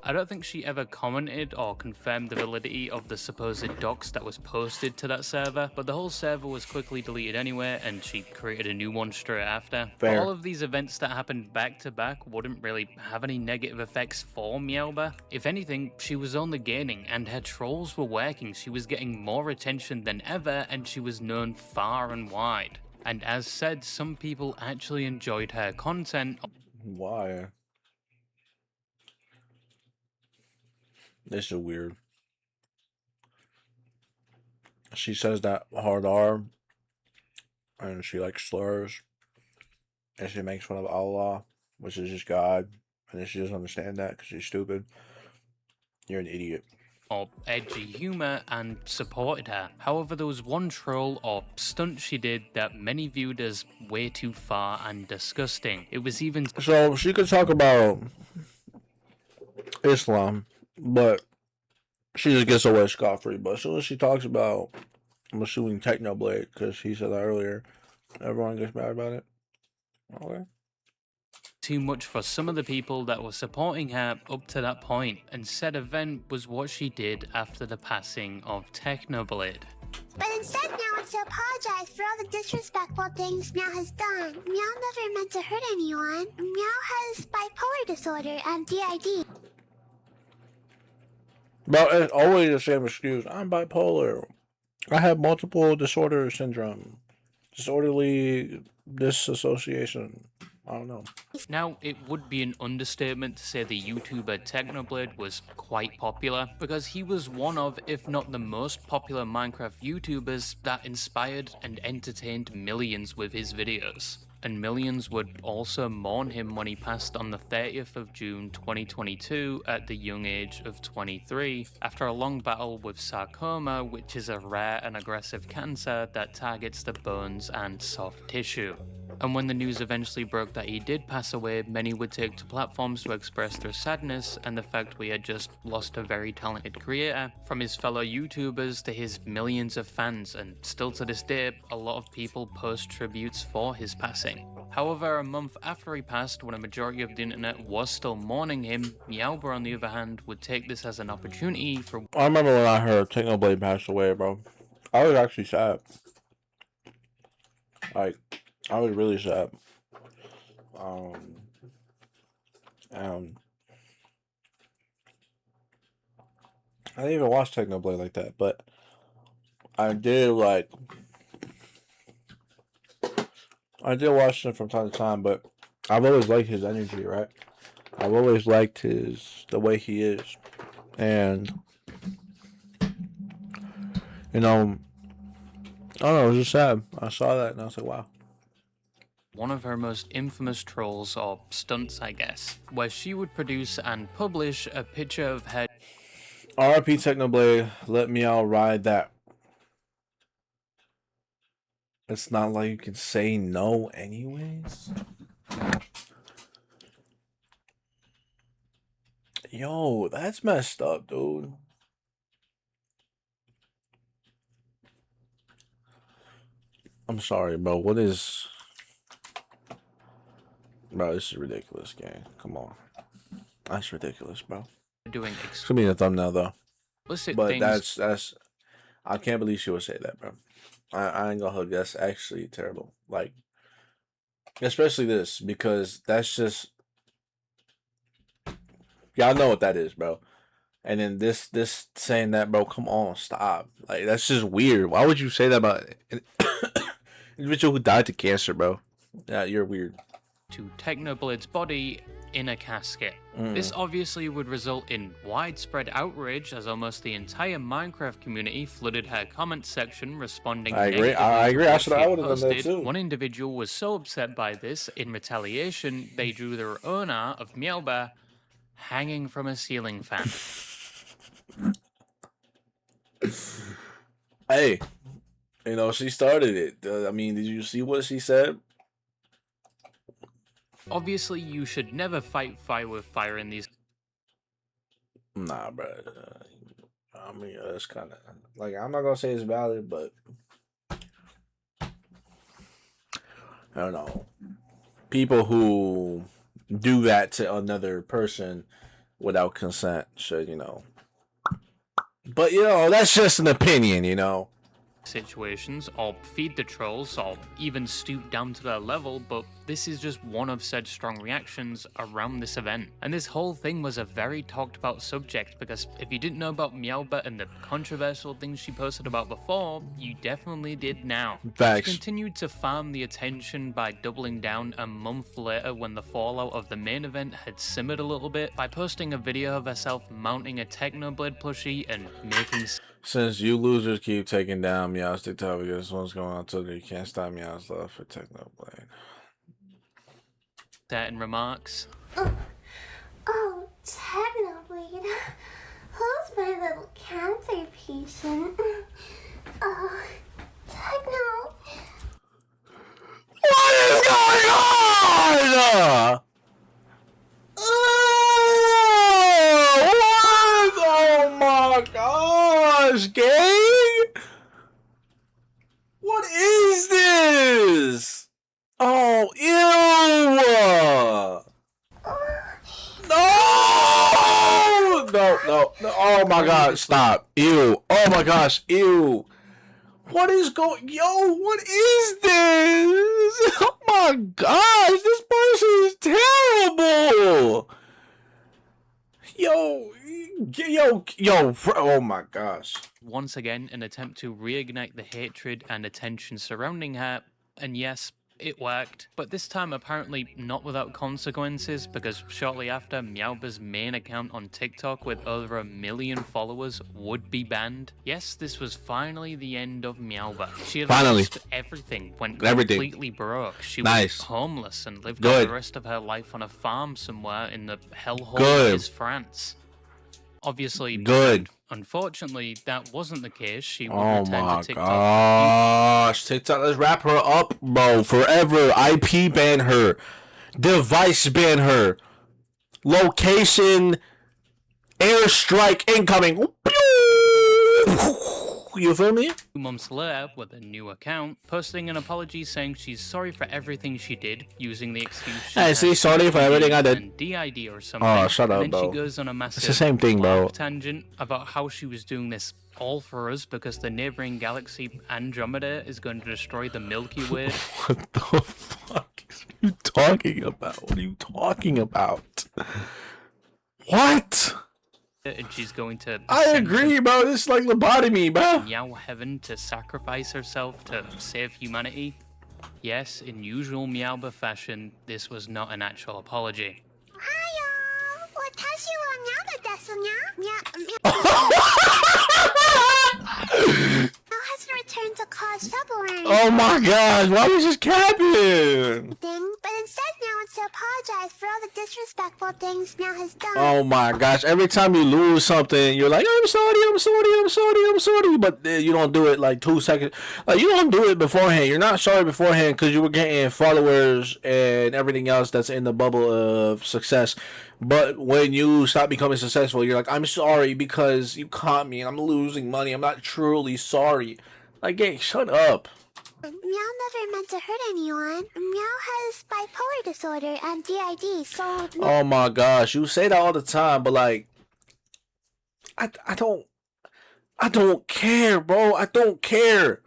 Speaker 3: I don't think she ever commented or confirmed the validity of the supposed docs that was posted to that server, but the whole server was quickly deleted anyway, and she created a new one straight after.
Speaker 2: Fair.
Speaker 3: All of these events that happened back to back wouldn't really have any negative effects for Meowba. If anything, she was only gaining, and her trolls were working. She was getting more attention than ever, and she was known far and wide. And as said, some people actually enjoyed her content.
Speaker 2: Why? This is weird. She says that hard R, and she likes slurs, and she makes fun of Allah, which is just God, and she doesn't understand that because she's stupid. You're an idiot.
Speaker 3: Or edgy humor and supported her. However, there was one troll or stunt she did that many viewed as way too far and disgusting. It was even
Speaker 2: So she could talk about Islam, but she just gets away scot-free. But as soon as she talks about, I'm assuming Technoblade, because he said that earlier, everyone gets mad about it. Okay.
Speaker 3: too much for some of the people that were supporting her up to that point, and said event was what she did after the passing of Technoblade.
Speaker 1: But instead Meow wants to apologize for all the disrespectful things Meow has done. Meow never meant to hurt anyone. Meow has bipolar disorder and DID.
Speaker 2: But it's always the same excuse. I'm bipolar. I have multiple disorder syndrome. Disorderly disassociation. I don't know.
Speaker 3: Now, it would be an understatement to say the YouTuber Technoblade was quite popular, because he was one of, if not the most popular Minecraft YouTubers that inspired and entertained millions with his videos. And millions would also mourn him when he passed on the 30th of June 2022 at the young age of 23, after a long battle with sarcoma, which is a rare and aggressive cancer that targets the bones and soft tissue. And when the news eventually broke that he did pass away, many would take to platforms to express their sadness and the fact we had just lost a very talented creator, from his fellow YouTubers to his millions of fans, and still to this day, a lot of people post tributes for his passing. However, a month after he passed, when a majority of the internet was still mourning him, Meowba on the other hand would take this as an opportunity for...
Speaker 2: I remember when I heard Technoblade passed away, bro. I was actually sad. Like, I was really sad. I didn't even watch Technoblade like that, but I did watch him from time to time, but I've always liked his energy, right? I've always liked the way he is. And You know, I don't know, it was just sad. I saw that and I was like, wow.
Speaker 3: One of her most infamous trolls, or stunts I guess, where she would produce and publish a picture of her
Speaker 2: RP Technoblade, let Meow ride that. It's not like you can say no anyways. Yo, that's messed up, dude. I'm sorry, bro. What is... Bro, this is ridiculous, gang. Come on. That's ridiculous, bro.
Speaker 3: doing
Speaker 2: It's gonna be in the thumbnail, though.
Speaker 3: explicit
Speaker 2: But
Speaker 3: things.
Speaker 2: that's... I can't believe she would say that, bro. I ain't gonna hug. That's actually terrible. Like, especially this, because that's just... Y'all know what that is, bro. And then this saying that, bro, come on, stop. Like, that's just weird. Why would you say that about an individual who died to cancer, bro? Yeah, you're weird.
Speaker 3: To Technoblade's body in a casket. This obviously would result in widespread outrage, as almost the entire Minecraft community flooded her comment section responding
Speaker 2: I agree.
Speaker 3: negatively
Speaker 2: I
Speaker 3: to
Speaker 2: agree.
Speaker 3: what she
Speaker 2: I
Speaker 3: had
Speaker 2: would have done that
Speaker 3: posted.
Speaker 2: too.
Speaker 3: One individual was so upset by this, in retaliation, they drew their own art of Meowbear hanging from a ceiling fan.
Speaker 2: Hey, you know, she started it. I mean, did you see what she said?
Speaker 3: Obviously, you should never fight fire with fire in these.
Speaker 2: Nah, bro. I mean, it's kind of like, I'm not gonna say it's valid, but I don't know. People who do that to another person without consent should, you know. But, you know, that's just an opinion, you know.
Speaker 3: Situations, or feed the trolls, or even stoop down to their level, but this is just one of said strong reactions around this event. And this whole thing was a very talked about subject, because if you didn't know about Meowbet and the controversial things she posted about before, you definitely did now.
Speaker 2: Facts.
Speaker 3: She continued to farm the attention by doubling down a month later when the fallout of the main event had simmered a little bit, by posting a video of herself mounting a Technoblade plushie and making...
Speaker 2: Since you losers keep taking down Meow's TikTok because what's going on Twitter, you can't stop Meow's love for Technoblade.
Speaker 3: certain remarks.
Speaker 1: Oh, Technoblade. Who's my little cancer patient? Oh, Techno.
Speaker 2: What is going on? Oh my gosh, gang! What is this? Oh, ew! No! Oh my god, stop. Ew. Oh my gosh, ew. What is going... Yo, what is this? Oh my gosh, this person is terrible. Yo, oh my gosh.
Speaker 3: Once again, an attempt to reignite the hatred and attention surrounding her, and yes, it worked, but this time apparently not without consequences, because shortly after, Meowbear's main account on TikTok with over 1 million followers would be banned. Yes, this was finally the end of Meowbear. She had lost everything, went completely broke. She was homeless and lived out the rest of her life on a farm somewhere in the hellhole that is France. Obviously, unfortunately, that wasn't the case. She would return to TikTok.
Speaker 2: Gosh, TikTok, let's wrap her up, bro. Forever. IP ban her. Device ban her. Location. Airstrike incoming. You feel me?
Speaker 3: 2 months later, with a new account, posting an apology saying she's sorry for everything she did, using the excuse she
Speaker 2: sorry for everything I did.
Speaker 3: And DID or something.
Speaker 2: Oh, shut up,
Speaker 3: and then
Speaker 2: bro.
Speaker 3: she goes on a massive
Speaker 2: It's the same thing, bro.
Speaker 3: tangent about how she was doing this all for us because the neighboring galaxy Andromeda is going to destroy the Milky Way.
Speaker 2: What the fuck are you talking about? What are you talking about? What?
Speaker 3: And she's going to...
Speaker 2: I agree, bro. This is like lobotomy, bro.
Speaker 3: Meow heaven to sacrifice herself to save humanity. Yes, in usual Meowbear fashion, this was not an actual apology.
Speaker 2: Oh my gosh, why was this capping?
Speaker 1: Thing, but instead Meow wants to apologize for all the disrespectful things Meow has done.
Speaker 2: Oh my gosh, every time you lose something, you're like, I'm sorry, but you don't do it like 2 seconds. Like, you don't do it beforehand. You're not sorry beforehand because you were getting followers and everything else that's in the bubble of success. But when you stop becoming successful, you're like, I'm sorry because you caught me and I'm losing money. I'm not truly sorry. Like, hey, shut up.
Speaker 1: Meow never meant to hurt anyone. Meow has bipolar disorder and DID, so...
Speaker 2: Oh my gosh, you say that all the time, but like, I don't care, bro. I don't care.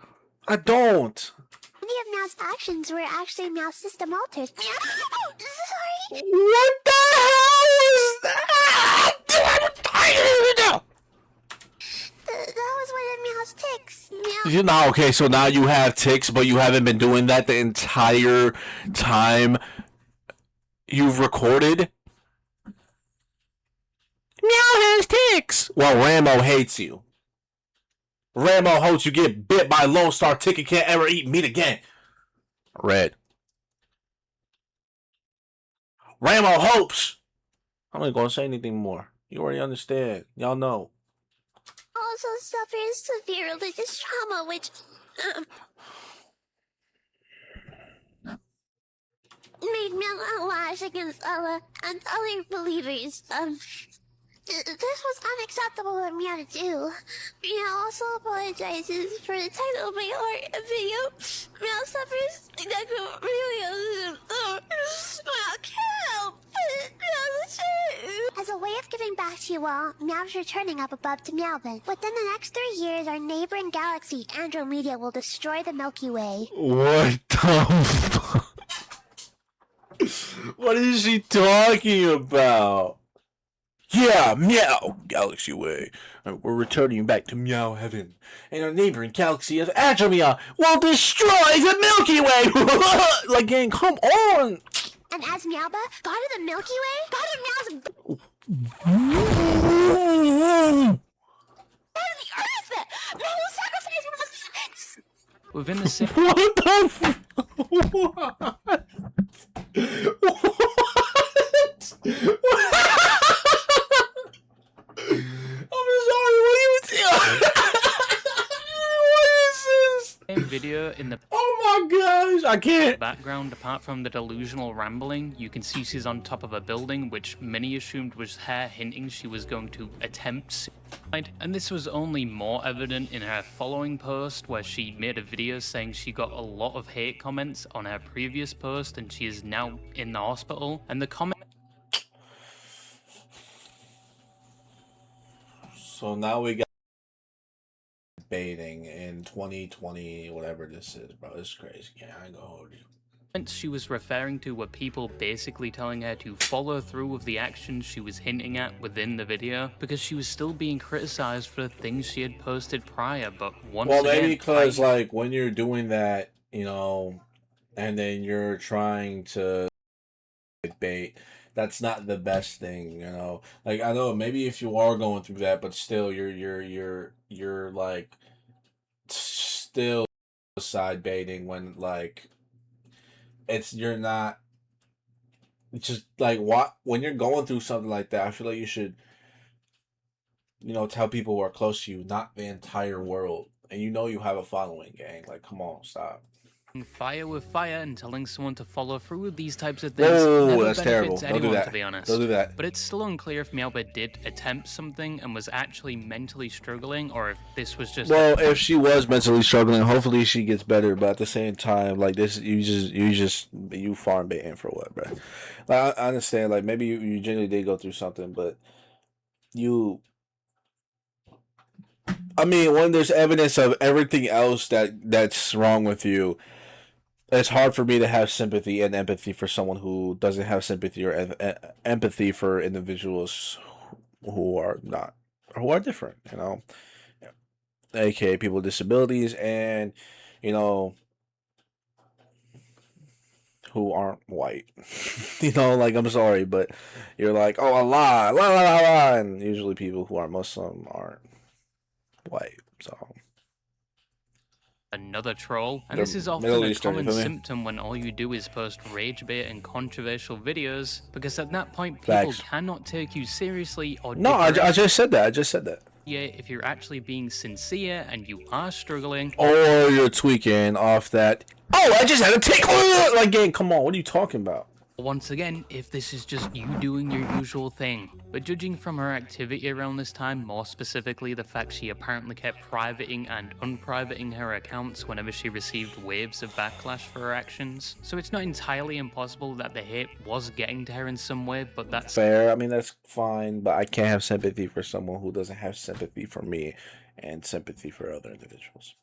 Speaker 2: I don't.
Speaker 1: Many of Meow's actions were actually Meow's system alters. Meow! Sorry!
Speaker 2: What the hell is that?
Speaker 1: That was one of Meow's tics. Meow.
Speaker 2: You know, okay, so now you have tics, but you haven't been doing that the entire time you've recorded? Meow has tics. Well, Ramo hates you. Ramo hopes you get bit by Lone Star Tick and can't ever eat meat again. Red. Ramo hopes. I'm not gonna say anything more. You already understand. Y'all know.
Speaker 1: Also suffers severe religious trauma, which made Meow lash against Allah and other believers. This was unacceptable for Meow to do. Meow also apologizes for the title of my art video. Meow suffers necrophilia. Meow can't help it. Meow's the truth. As a way of giving back to you all, Meow's returning up above to Meowville. Within the next 3 years, our neighboring galaxy, Andromeda, will destroy the Milky Way.
Speaker 2: What the fuck? What is she talking about? Yeah, Meow Galaxy Way. We're returning back to Meow Heaven. And our neighboring galaxy of Andromeda will destroy the Milky Way! Like, gang, come on!
Speaker 1: And as Meowba, god of the Milky Way, god of Meow's... God of the Earth! Meow will sacrifice Meow's...
Speaker 3: Within the same
Speaker 2: What the fuck? What? I'm sorry, what are you doing? What is this?
Speaker 3: same video in the
Speaker 2: Oh my gosh, I can't.
Speaker 3: background, apart from the delusional rambling, you can see she's on top of a building, which many assumed was her hinting she was going to attempt suicide. And this was only more evident in her following post, where she made a video saying she got a lot of hate comments on her previous post and she is now in the hospital. And the comment
Speaker 2: So now we got baiting in 2020, whatever this is, bro. It's crazy. Yeah, I ain't gonna hold you.
Speaker 3: she was referring to were people basically telling her to follow through with the actions she was hinting at within the video, because she was still being criticized for the things she had posted prior. But once
Speaker 2: Well,
Speaker 3: again,
Speaker 2: maybe because like when you're doing that, you know, and then you're trying to bait, that's not the best thing, you know. Like, I know maybe if you are going through that, but still you're like still side baiting when like you're not just like what when you're going through something like that. I feel like you should, you know, tell people who are close to you, not the entire world. And you know you have a following, gang. Like, come on, stop.
Speaker 3: fire with fire and telling someone to follow through with these types of things
Speaker 2: Whoa,
Speaker 3: never
Speaker 2: that's terrible.
Speaker 3: benefits
Speaker 2: Don't do
Speaker 3: anyone,
Speaker 2: that.
Speaker 3: to be honest.
Speaker 2: Don't do that.
Speaker 3: But it's still unclear if Meowbird did attempt something and was actually mentally struggling, or if this was just
Speaker 2: Well, if she was mentally struggling, hopefully she gets better. But at the same time, like this, you farm baiting for what, bro? Like, I understand. Like maybe you genuinely did go through something, but I mean, when there's evidence of everything else that's wrong with you, it's hard for me to have sympathy and empathy for someone who doesn't have sympathy or empathy for individuals who are different, you know, aka people with disabilities, and you know, who aren't white. You know, like, I'm sorry, but you're like, oh, Allah, la la la la, and usually people who are Muslim aren't white, so
Speaker 3: another troll, and
Speaker 2: The
Speaker 3: this is often
Speaker 2: Middle
Speaker 3: a
Speaker 2: Eastern,
Speaker 3: common
Speaker 2: you feel me?
Speaker 3: symptom when all you do is post rage bait and controversial videos, because at that point people
Speaker 2: Facts.
Speaker 3: cannot take you seriously or
Speaker 2: No, I just said that. I just said that.
Speaker 3: if you're actually being sincere and you are struggling.
Speaker 2: Or you're tweaking off that. Oh, I just had a tickle. Like, gang, come on. What are you talking about?
Speaker 3: Once again, if this is just you doing your usual thing. But judging from her activity around this time, more specifically the fact she apparently kept privating and unprivating her accounts whenever she received waves of backlash for her actions, so it's not entirely impossible that the hate was getting to her in some way, but that's
Speaker 2: Fair. I mean, that's fine, but I can't have sympathy for someone who doesn't have sympathy for me and sympathy for other individuals.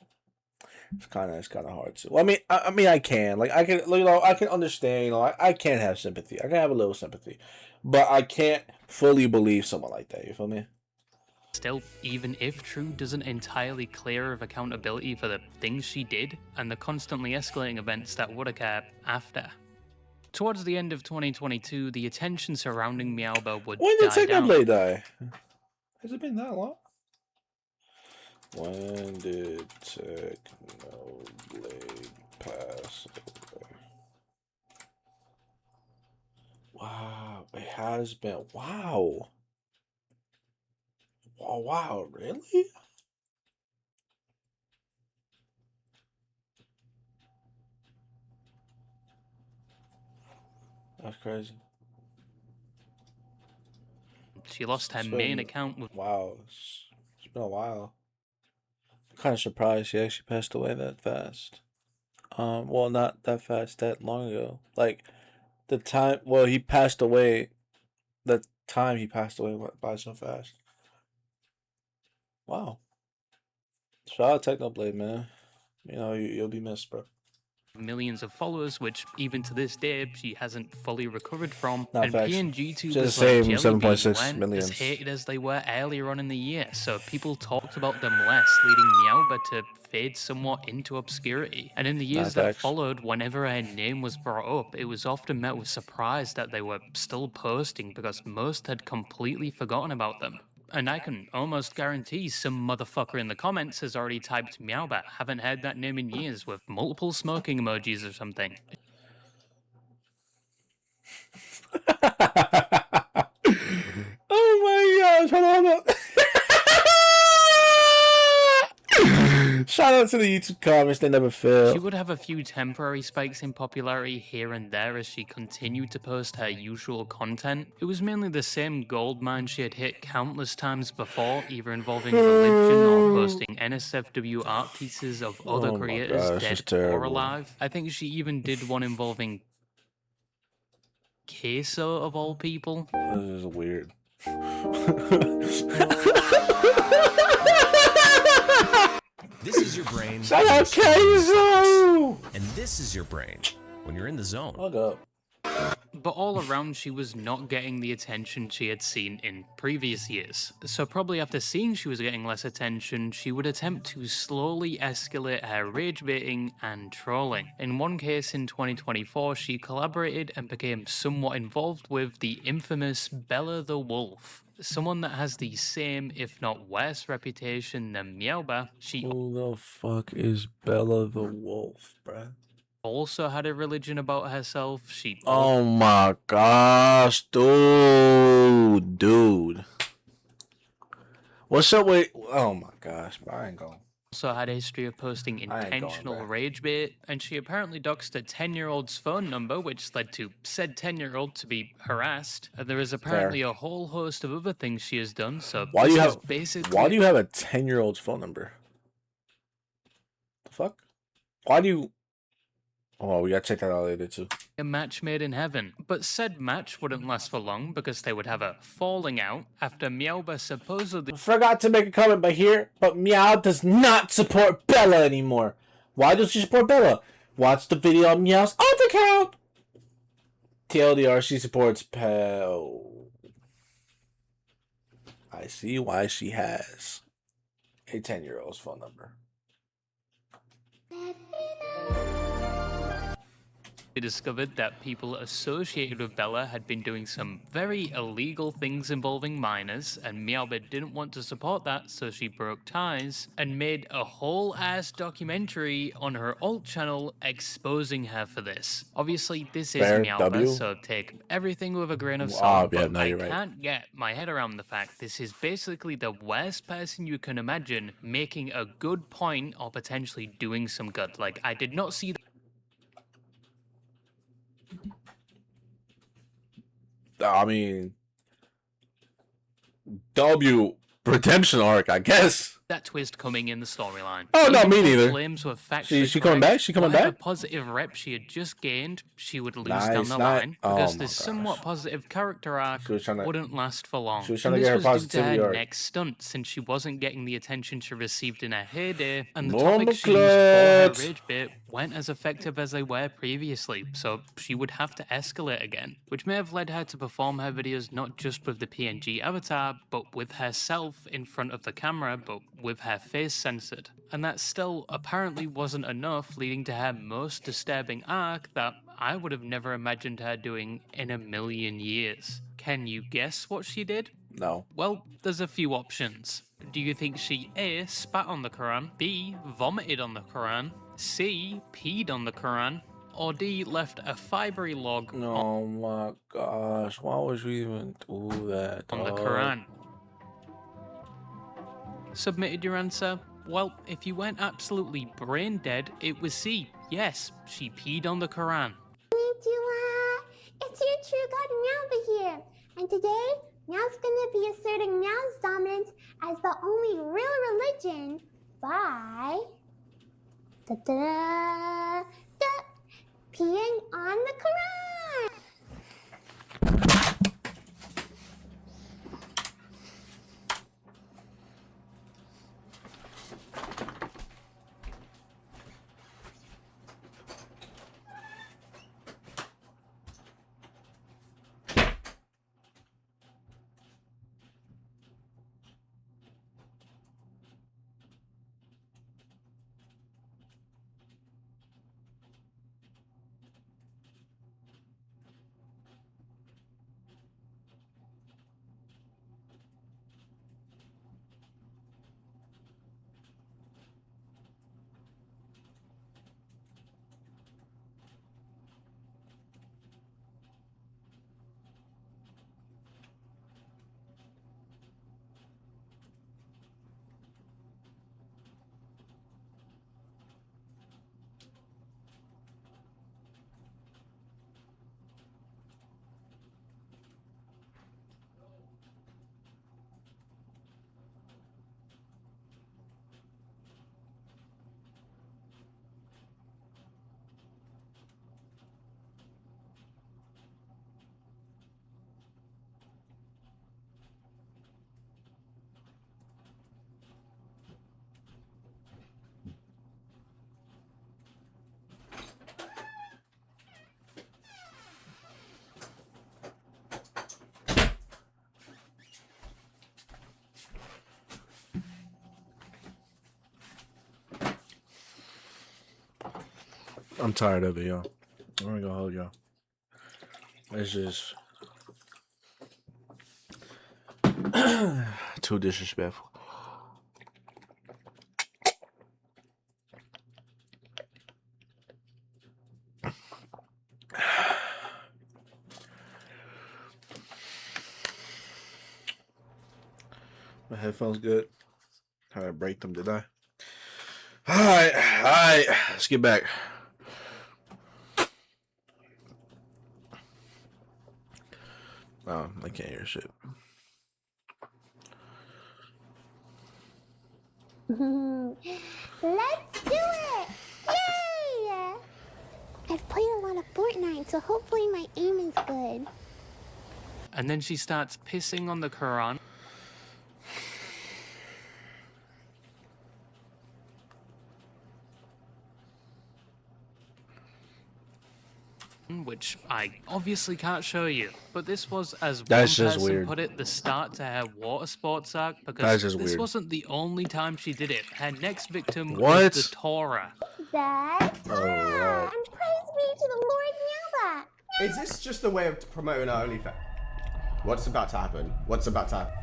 Speaker 2: It's kind of hard to. Well, I mean, I can I can understand. I can have sympathy. I can have a little sympathy, but I can't fully believe someone like that. You feel me?
Speaker 3: still, even if true, doesn't entirely clear her of accountability for the things she did and the constantly escalating events that would occur after. Towards the end of 2022, the attention surrounding Meowba would
Speaker 2: When did
Speaker 3: die down.
Speaker 2: Technoblade die? Has it been that long? When did Technoblade pass away? Wow, it has been. Wow. Oh, wow, really? That's crazy.
Speaker 3: She lost her
Speaker 2: It's
Speaker 3: main
Speaker 2: been-
Speaker 3: account with
Speaker 2: Wow, it's been a while. I'm kind of surprised she actually passed away that fast. Well, not that fast, that long ago. Like the time. Well, he passed away. The time he passed away went by so fast. Wow. Shout out Technoblade, man. You know you'll be missed, bro.
Speaker 3: millions of followers, which even to this day she hasn't fully recovered from.
Speaker 2: Not
Speaker 3: and
Speaker 2: facts.
Speaker 3: PNG
Speaker 2: Just
Speaker 3: tubers
Speaker 2: the same,
Speaker 3: like Jelly Bean
Speaker 2: 7.6
Speaker 3: weren't
Speaker 2: millions.
Speaker 3: as hated as they were earlier on in the year, so people talked about them less, leading Meowba to fade somewhat into obscurity. And in the years that
Speaker 2: facts.
Speaker 3: followed, whenever her name was brought up, it was often met with surprise that they were still posting because most had completely forgotten about them. And I can almost guarantee some motherfucker in the comments has already typed Meowbat, haven't heard that name in years, with multiple smoking emojis or something.
Speaker 2: Oh my gosh, hold on. Shout out to the YouTube comments, they never fail.
Speaker 3: She would have a few temporary spikes in popularity here and there as she continued to post her usual content. It was mainly the same gold mine she had hit countless times before, either involving religion or posting NSFW art pieces of other
Speaker 2: Oh my
Speaker 3: creators,
Speaker 2: gosh, it's
Speaker 3: dead or
Speaker 2: terrible.
Speaker 3: alive. I think she even did one involving Queso of all people.
Speaker 2: This is weird.
Speaker 10: This is your brain.
Speaker 2: Shout out Queso!
Speaker 10: And this is your brain when you're in the zone.
Speaker 2: Hold up.
Speaker 3: But all around, she was not getting the attention she had seen in previous years. So probably after seeing she was getting less attention, she would attempt to slowly escalate her rage baiting and trolling. In one case in 2024, she collaborated and became somewhat involved with the infamous Bella the Wolf. Someone that has the same, if not worse, reputation than Meowba. She
Speaker 2: Who the fuck is Bella the Wolf, bruh?
Speaker 3: also had a religion about herself. She
Speaker 2: Oh my gosh, dude. What's up with? Oh my gosh, bro, I ain't going.
Speaker 3: also had a history of posting
Speaker 2: I ain't going
Speaker 3: intentional
Speaker 2: back.
Speaker 3: rage bait, and she apparently doxed a 10-year-old's phone number, which led to said 10-year-old to be harassed. There is apparently a whole host of other things she has done, so
Speaker 2: Why do you
Speaker 3: this is
Speaker 2: have?
Speaker 3: basically
Speaker 2: Why do you have a 10-year-old's phone number? The fuck? Why do you? Oh, we gotta check that out later too.
Speaker 3: a match made in heaven. But said match wouldn't last for long because they would have a falling out after Meowba supposedly
Speaker 2: Forgot to make a comment, but Meow does not support Bella anymore. Why does she support Bella? Watch the video on Meow's alt account. TLDR, she supports Pel. I see why she has a 10-year-old's phone number.
Speaker 3: discovered that people associated with Bella had been doing some very illegal things involving minors, and Meowbit didn't want to support that, so she broke ties and made a whole ass documentary on her alt channel exposing her for this. Obviously, this is
Speaker 2: Fair
Speaker 3: Meowbit,
Speaker 2: W.
Speaker 3: so take everything with a grain of
Speaker 2: Oh,
Speaker 3: salt,
Speaker 2: yeah,
Speaker 3: but
Speaker 2: no,
Speaker 3: I
Speaker 2: you're right.
Speaker 3: can't get my head around the fact this is basically the worst person you can imagine making a good point or potentially doing some good. Like, I did not see
Speaker 2: I mean, W redemption arc, I guess.
Speaker 3: that twist coming in the storyline.
Speaker 2: Oh, no,
Speaker 3: Even
Speaker 2: me
Speaker 3: though
Speaker 2: neither.
Speaker 3: claims were factually
Speaker 2: She coming
Speaker 3: correct,
Speaker 2: back? She coming
Speaker 3: whatever
Speaker 2: back?
Speaker 3: positive rep she had just gained, she would lose
Speaker 2: Nice,
Speaker 3: down the
Speaker 2: nice.
Speaker 3: line
Speaker 2: Oh
Speaker 3: because
Speaker 2: my
Speaker 3: this
Speaker 2: gosh.
Speaker 3: somewhat positive character arc
Speaker 2: She was trying to-
Speaker 3: wouldn't last for long.
Speaker 2: She was trying
Speaker 3: And
Speaker 2: to get
Speaker 3: this
Speaker 2: her
Speaker 3: was due to her
Speaker 2: positivity arc.
Speaker 3: next stunt, since she wasn't getting the attention she received in her heyday, and the
Speaker 2: Normal
Speaker 3: topics she used for her
Speaker 2: clutch.
Speaker 3: rage bait weren't as effective as they were previously, so she would have to escalate again, which may have led her to perform her videos not just with the PNG avatar, but with herself in front of the camera, but with her face censored. And that still apparently wasn't enough, leading to her most disturbing arc that I would have never imagined her doing in a million years. Can you guess what she did?
Speaker 2: No.
Speaker 3: Well, there's a few options. Do you think she A, spat on the Quran, B, vomited on the Quran, C, peed on the Quran, or D, left a fibery log
Speaker 2: Oh my gosh, why would you even do that?
Speaker 3: on the
Speaker 2: dog?
Speaker 3: Quran? Submitted your answer? Well, if you weren't absolutely brain dead, it was C. Yes, she peed on the Quran.
Speaker 1: Konnichiwa. It's your true god Meowbit here. And today, Meow's gonna be asserting Meow's dominance as the only real religion by peeing on the Quran.
Speaker 2: I'm tired of it, y'all. I'm gonna go hold y'all. It's just too disrespectful. My headphones good. How I break them, did I? Alright, let's get back. Oh, I can't hear shit.
Speaker 1: Let's do it! Yay! I've played a lot of Fortnite, so hopefully my aim is good.
Speaker 3: And then she starts pissing on the Quran. on, which I obviously can't show you. But this was, as
Speaker 2: That's
Speaker 3: one
Speaker 2: just
Speaker 3: person
Speaker 2: weird.
Speaker 3: put it, the start to her water sports arc,
Speaker 2: That's
Speaker 3: because
Speaker 2: just
Speaker 3: this
Speaker 2: weird.
Speaker 3: wasn't the only time she did it. Her next victim was
Speaker 2: What?
Speaker 3: the Torah.
Speaker 1: That's
Speaker 2: Oh, wow.
Speaker 1: and praise be to the Lord Meowbot.
Speaker 11: Is this just a way of promoting our OnlyFans? What's about to happen? What's about to happen?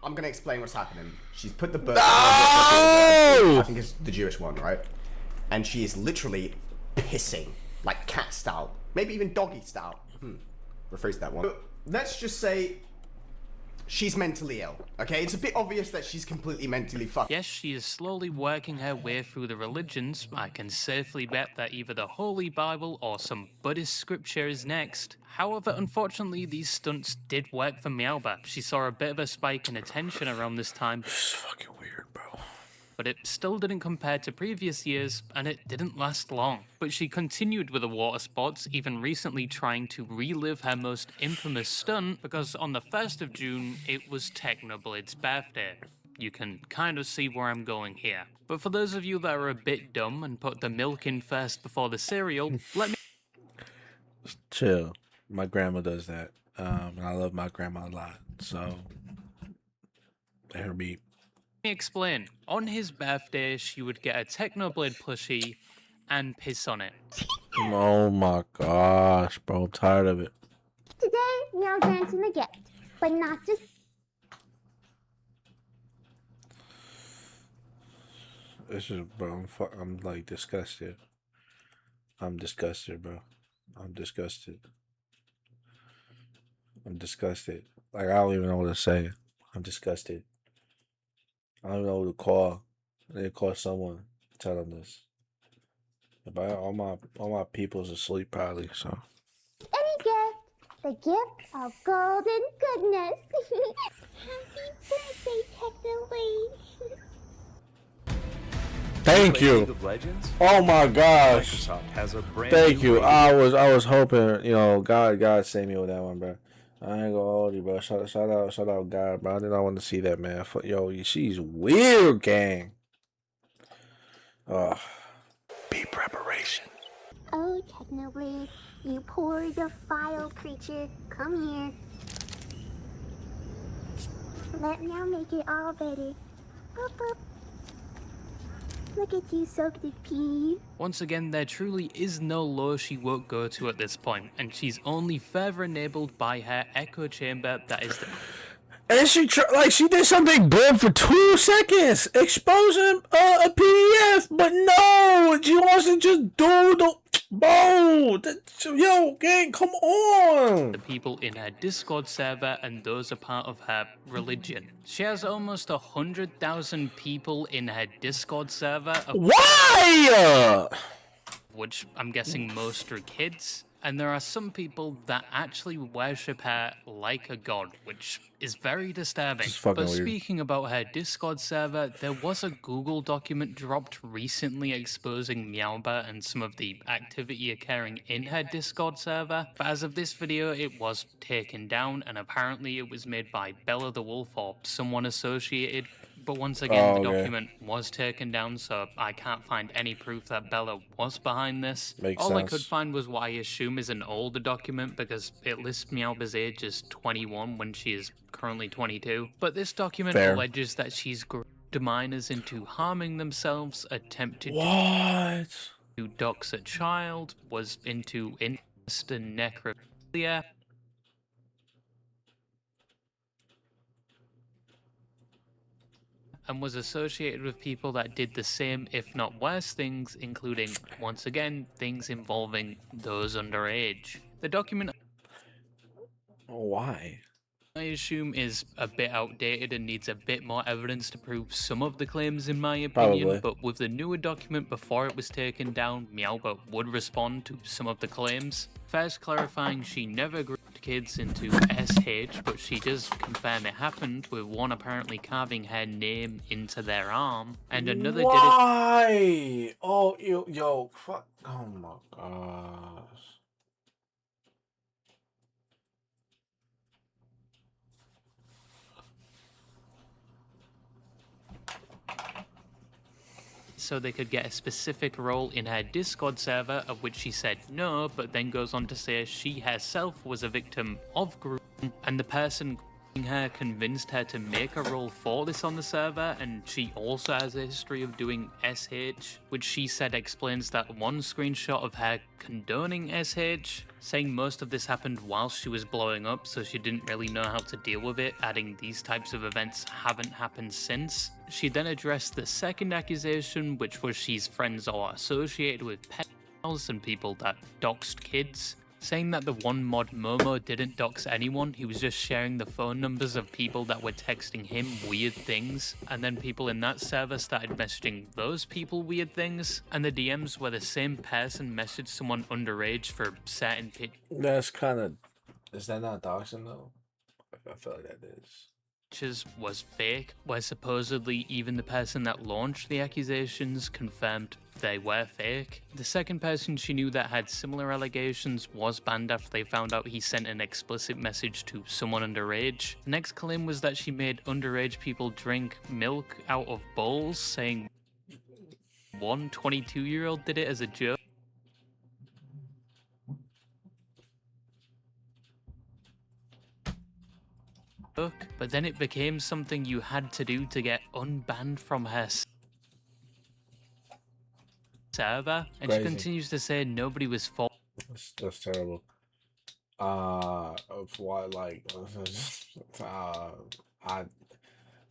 Speaker 11: I'm gonna explain what's happening. She's put the bird. I think it's the Jewish one, right? And she is literally pissing, like cat style, maybe even doggy style. Rephrase that one. But let's just say she's mentally ill. Okay, it's a bit obvious that she's completely mentally fucked.
Speaker 3: Yes, she is slowly working her way through the religions. I can safely bet that either the Holy Bible or some Buddhist scripture is next. However, unfortunately, these stunts did work for Meowbot. She saw a bit of a spike in attention around this time.
Speaker 2: It's fucking weird, bro.
Speaker 3: But it still didn't compare to previous years, and it didn't last long. But she continued with the water sports, even recently trying to relive her most infamous stunt, because on the 1st of June, it was Technoblade's birthday. You can kind of see where I'm going here. But for those of you that are a bit dumb and put the milk in first before the cereal, let me
Speaker 2: Chill. My grandma does that. And I love my grandma a lot. So, let her be.
Speaker 3: explain. On his birthday, she would get a Technoblade plushie and piss on it.
Speaker 2: Oh my gosh, bro. I'm tired of it.
Speaker 1: Today, Meow grants him a gift, but not just.
Speaker 2: This is, bro. I'm like disgusted. I'm disgusted, bro. I'm disgusted. I'm disgusted. Like, I don't even know what to say. I'm disgusted. I don't even know who to call. I need to call someone. Tell them this. But all my people's asleep probably. So.
Speaker 1: Any gift, the gift of golden goodness. Happy birthday, Technoblade.
Speaker 2: Thank you.
Speaker 10: League of Legends?
Speaker 2: Oh my gosh.
Speaker 10: Microsoft has a brand
Speaker 2: Thank
Speaker 10: new
Speaker 2: you. I was hoping, you know, God save me with that one, bro. I ain't gonna hold you, bro. Shout out, God, bro. I did not want to see that, man. Yo, she's weird, gang. Be preparation.
Speaker 1: Oh, Technoblade, you poor defiled creature. Come here. Let Meow make it all better. Boop, boop. Look at you soaked in pee.
Speaker 3: Once again, there truly is no low she won't go to at this point, and she's only further enabled by her echo chamber that is the...
Speaker 2: And she did something good for 2 seconds, exposing a PDF, but no, she wants to just do the yo, gang, come on.
Speaker 3: The people in her Discord server, and those are part of her religion. She has almost 100,000 people in her Discord server.
Speaker 2: Why?
Speaker 3: Which I'm guessing most are kids. And there are some people that actually worship her like a god, which is very disturbing. But
Speaker 2: weird.
Speaker 3: Speaking about her Discord server, there was a Google document dropped recently exposing Meowbot and some of the activity occurring in her Discord server. But as of this video, it was taken down, and apparently it was made by Bella the Wolf or someone associated. But once again, the document was taken down, so I can't find any proof that Bella was behind this.
Speaker 2: Makes
Speaker 3: All
Speaker 2: sense.
Speaker 3: I could find was what I assume is an older document, because it lists Meowbot's age as 21 when she is currently 22. But this document alleges that she's groomed minors into harming themselves, attempted to dox a child, was into incest and necrophilia, and was associated with people that did the same, if not worse things, including, once again, things involving those underage. The document,
Speaker 2: Why?
Speaker 3: I assume, is a bit outdated and needs a bit more evidence to prove some of the claims, in my opinion.
Speaker 2: Probably.
Speaker 3: But with the newer document before it was taken down, Meowbot would respond to some of the claims. First clarifying she never groomed kids into SH, but she does confirm it happened, with one apparently carving her name into their arm, and another did it.
Speaker 2: Why? Oh, yo, fuck. Oh my gosh.
Speaker 3: so they could get a specific role in her Discord server, of which she said no, but then goes on to say she herself was a victim of grooming, and the person her convinced her to make a role for this on the server, and she also has a history of doing SH, which she said explains that one screenshot of her condoning SH, saying most of this happened while she was blowing up, so she didn't really know how to deal with it, adding these types of events haven't happened since. She then addressed the second accusation, which was she's friends or associated with pedophiles and people that doxed kids, saying that the one mod Momo didn't dox anyone, he was just sharing the phone numbers of people that were texting him weird things, and then people in that server started messaging those people weird things, and the DMs where the same person messaged someone underage for certain
Speaker 2: That's kind of... Is that not doxing though? I feel like that is.
Speaker 3: Was fake, where supposedly even the person that launched the accusations confirmed they were fake. The second person she knew that had similar allegations was banned after they found out he sent an explicit message to someone underage. The next claim was that she made underage people drink milk out of bowls, saying one 22-year-old did it as a joke. But then it became something you had to do to get unbanned from her server, and
Speaker 2: Crazy.
Speaker 3: she continues to say nobody was fault.
Speaker 2: That's terrible. Why, like,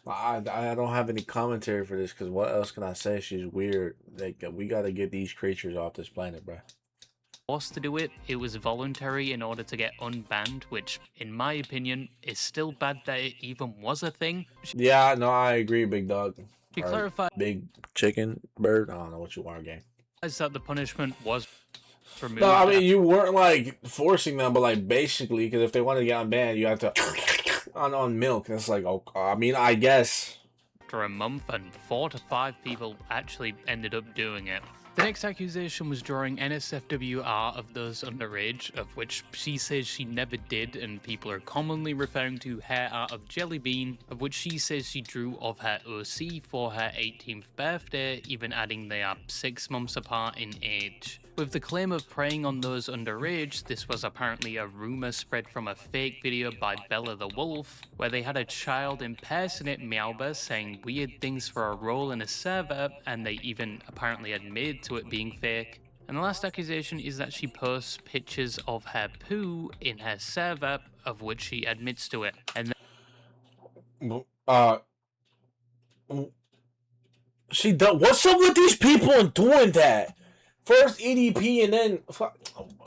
Speaker 2: I don't have any commentary for this, because what else can I say? She's weird. Like, we gotta get these creatures off this planet, bro.
Speaker 3: Forced to do it. It was voluntary in order to get unbanned, which, in my opinion, is still bad that it even was a thing.
Speaker 2: Yeah, no, I agree, big dog.
Speaker 3: She clarified,
Speaker 2: big chicken, bird. I don't know what you are, gang.
Speaker 3: That the punishment was removed.
Speaker 2: No, I mean, you weren't like forcing them, but like basically, because if they wanted to get unbanned, you have to on milk. It's like, oh, I mean, I guess.
Speaker 3: After a month, and 4 to 5 people actually ended up doing it. The next accusation was drawing NSFWR of those underage, of which she says she never did, and people are commonly referring to hair art of Jelly Bean, of which she says she drew of her OC for her 18th birthday, even adding they are 6 months apart in age. With the claim of preying on those underage, this was apparently a rumor spread from a fake video by Bella the Wolf, where they had a child impersonate Meowba saying weird things for a role in a server, and they even apparently admitted to it being fake. And the last accusation is that she posts pictures of her poo in her server, of which she admits to it. And
Speaker 2: She does. What's up with these people doing that? First EDP and then,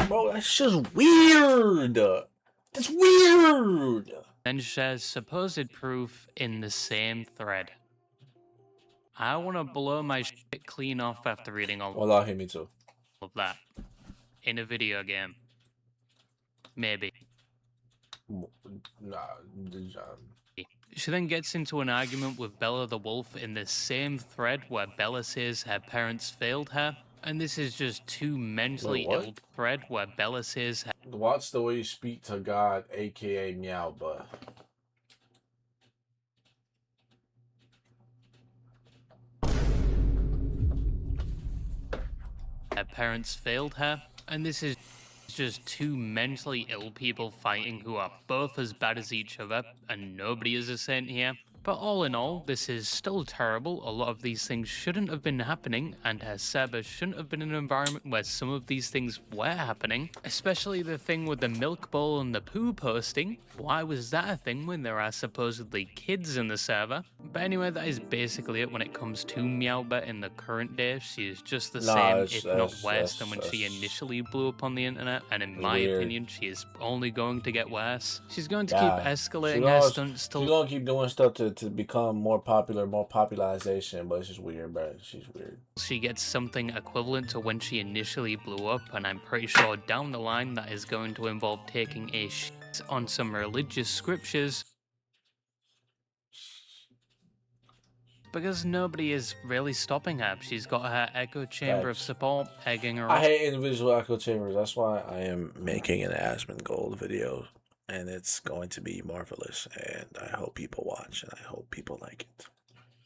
Speaker 2: bro, that's just weird. That's weird.
Speaker 3: then shares supposed proof in the same thread. I want to blow my shit clean off after reading all
Speaker 2: Well, me too.
Speaker 3: of that. In a video game. Maybe.
Speaker 2: Nah,
Speaker 3: She then gets into an argument with Bella the Wolf in the same thread where Bella says her parents failed her. And this is just too mentally ill thread where Bella says
Speaker 2: watch the way you speak to God, aka Meowba.
Speaker 3: her parents failed her. And this is just two mentally ill people fighting who are both as bad as each other, and nobody is a saint here. But all in all, this is still terrible. A lot of these things shouldn't have been happening, and her server shouldn't have been an environment where some of these things were happening. Especially the thing with the milk bowl and the poo posting. Why was that a thing when there are supposedly kids in the server? But anyway, that is basically it when it comes to Meowba in the current day. She is just the same, if not worse, than when she initially blew up on the internet. And in my opinion, she is only going to get worse. She's going to keep escalating her stunts till...
Speaker 2: She's going to keep doing stuff to become more popular, more popularization, but it's just weird, bro. She's weird.
Speaker 3: She gets something equivalent to when she initially blew up, and I'm pretty sure down the line that is going to involve taking a shit on some religious scriptures. Because nobody is really stopping her. She's got her echo chamber of support egging her on.
Speaker 2: I hate individual echo chambers. That's why I am making an Asmongold video. And it's going to be marvelous. And I hope people watch. And I hope people like it.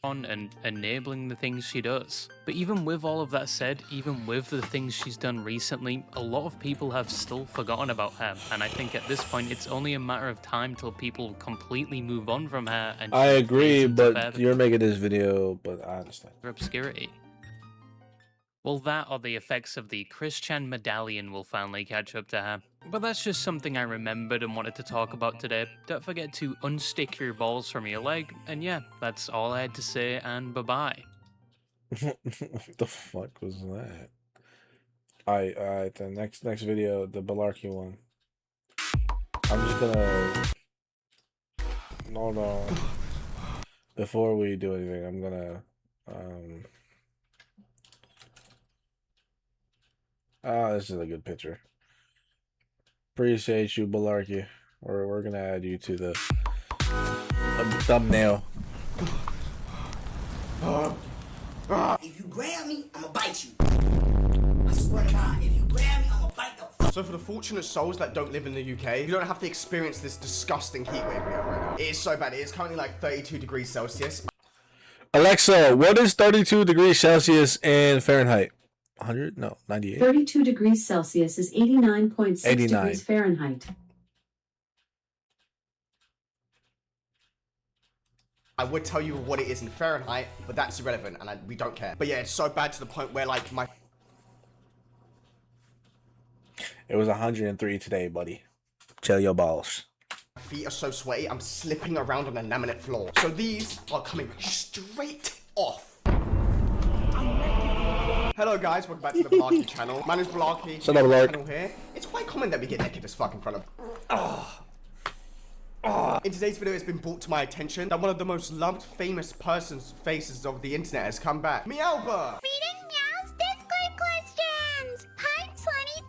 Speaker 3: on and enabling the things she does. But even with all of that said, even with the things she's done recently, a lot of people have still forgotten about her, and I think at this point it's only a matter of time till people completely move on from her and
Speaker 2: I agree, but
Speaker 3: further
Speaker 2: you're making this video, but I understand.
Speaker 3: obscurity. Well, that or the effects of the Christian medallion will finally catch up to her. But that's just something I remembered and wanted to talk about today. Don't forget to unstick your balls from your leg, and yeah, that's all I had to say, and bye-bye.
Speaker 2: What the fuck was that? Alright, the next video, the Balarchy one. I'm just gonna... Hold on. Before we do anything, I'm gonna... this is a good picture. Appreciate you, Balarchy. We're gonna add you to the thumbnail.
Speaker 5: If you grab me, I'ma bite you. I swear to God, if you grab me, I'ma bite the.
Speaker 11: So for the fortunate souls that don't live in the UK, you don't have to experience this disgusting heat wave we have right now. It is so bad. It is currently like 32 degrees Celsius.
Speaker 2: Alexa, what is 32 degrees Celsius in Fahrenheit? 100? No, 98.
Speaker 12: 32 degrees Celsius is 89.6 degrees Fahrenheit.
Speaker 11: I would tell you what it is in Fahrenheit, but that's irrelevant, and we don't care. But yeah, it's so bad to the point where, like, my...
Speaker 2: It was 103 today, buddy. Chill your balls.
Speaker 11: My feet are so sweaty, I'm slipping around on a laminate floor. So these are coming straight off. Hello guys, welcome back to the Balarchy channel. My name's Balarchy.
Speaker 2: Shut up, Lark.
Speaker 11: Channel here. It's quite common that we get naked as fuck in front of... In today's video, it's been brought to my attention that one of the most loved famous person's faces of the internet has come back. Meowba!
Speaker 1: Reading Meow's Discord questions! Part 23!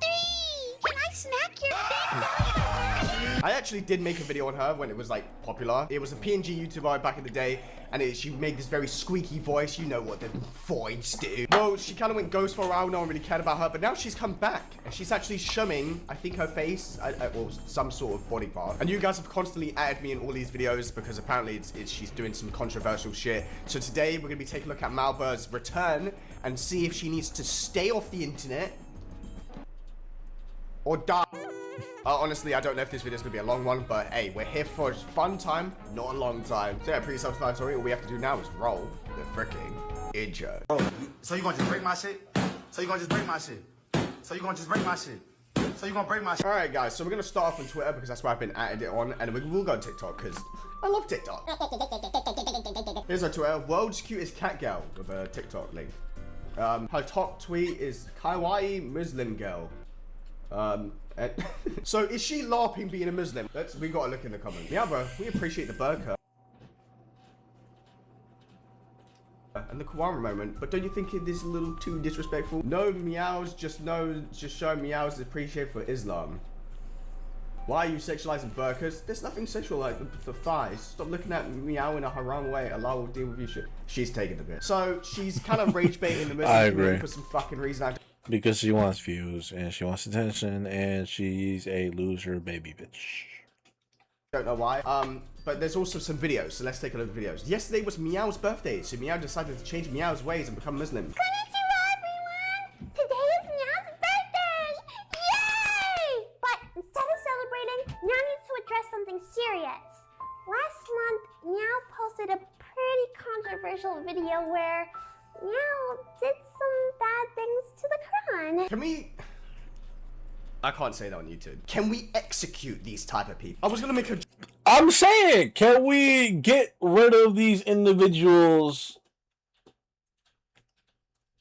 Speaker 1: Can I smack your big
Speaker 11: I actually did make a video on her when it was like popular. It was a PNG YouTuber back in the day, and she made this very squeaky voice. You know what the voids do. Well, she kind of went ghost for a while. No one really cared about her, but now she's come back, and she's actually showing, I think, her face, or some sort of body part. And you guys have constantly added me in all these videos because apparently she's doing some controversial shit. So today we're gonna be taking a look at Malba's return and see if she needs to stay off the internet or die. Honestly, I don't know if this video is going to be a long one, but hey, we're here for a fun time, not a long time. So yeah, pretty self-explanatory. All we have to do now is roll the freaking intro.
Speaker 5: So you gonna just break my shit? So you gonna just break my shit? So you gonna just break my shit? So you gonna break my shit?
Speaker 11: Alright guys, so we're going to start off on Twitter because that's where I've been added it on, and we will go on TikTok because I love TikTok. Here's our Twitter, world's cutest cat girl, with a TikTok link. Her top tweet is kawaii Muslim girl. So is she LARPing being a Muslim? We gotta look in the comments. Yeah, bro, we appreciate the burqa and the Quran moment, but don't you think it is a little too disrespectful? No meows, just show meows appreciate for Islam. Why are you sexualizing burqas? There's nothing sexual like the thighs. Stop looking at meow in a haram way. Allah will deal with you shit. She's taking the bit. So she's kind of rage baiting the Muslim community for some fucking reason.
Speaker 2: Because she wants views and she wants attention and she's a loser baby bitch.
Speaker 11: Don't know why. But there's also some videos, so let's take a look at the videos. Yesterday was Meow's birthday, so Meow decided to change Meow's ways and become Muslim.
Speaker 1: Konnichiwa, everyone! Today is Meow's birthday! Yay! But instead of celebrating, Meow needs to address something serious. Last month, Meow posted a pretty controversial video where Meow did some bad things to the Quran.
Speaker 11: Can we... I can't say that on YouTube. Can we execute these type of people? I was gonna make a...
Speaker 2: I'm saying, can we get rid of these individuals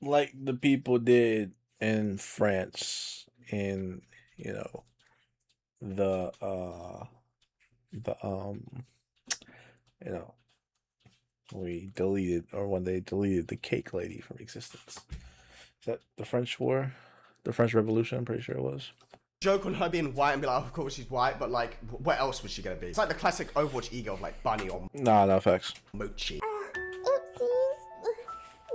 Speaker 2: like the people did in France in, you know, you know, we deleted, or when they deleted the cake lady from existence. Is that the French War? The French Revolution, I'm pretty sure it was.
Speaker 11: Joke on her being white and be like, oh, of course she's white, but like, what else was she gonna be? It's like the classic Overwatch ego of like Bunny or
Speaker 2: Nah, no facts.
Speaker 11: Mochi.
Speaker 1: Oopsies.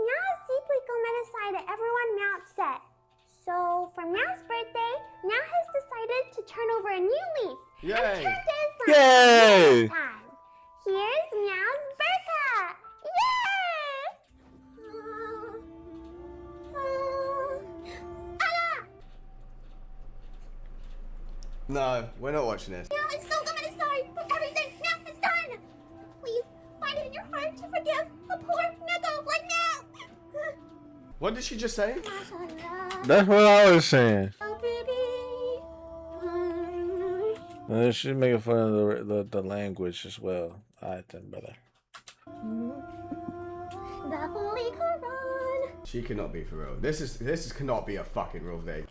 Speaker 1: Meow is deeply committed that everyone Meow upset. So for Meow's birthday, Meow has decided to turn over a new leaf.
Speaker 11: Yay!
Speaker 1: And turn to Islam.
Speaker 2: Yay!
Speaker 1: This time. Here's Meow's burqa. Yay!
Speaker 11: No, we're not watching this.
Speaker 1: Now it's so good, I'm sorry for everything. Now it's done. Please find it in your heart to forgive a poor nigga like now.
Speaker 11: What did she just say?
Speaker 2: That's what I was saying.
Speaker 1: Oh, baby.
Speaker 2: She's making fun of the language as well. Alright then, brother.
Speaker 1: The Holy Quran.
Speaker 11: She cannot be for real. This cannot be a fucking real thing.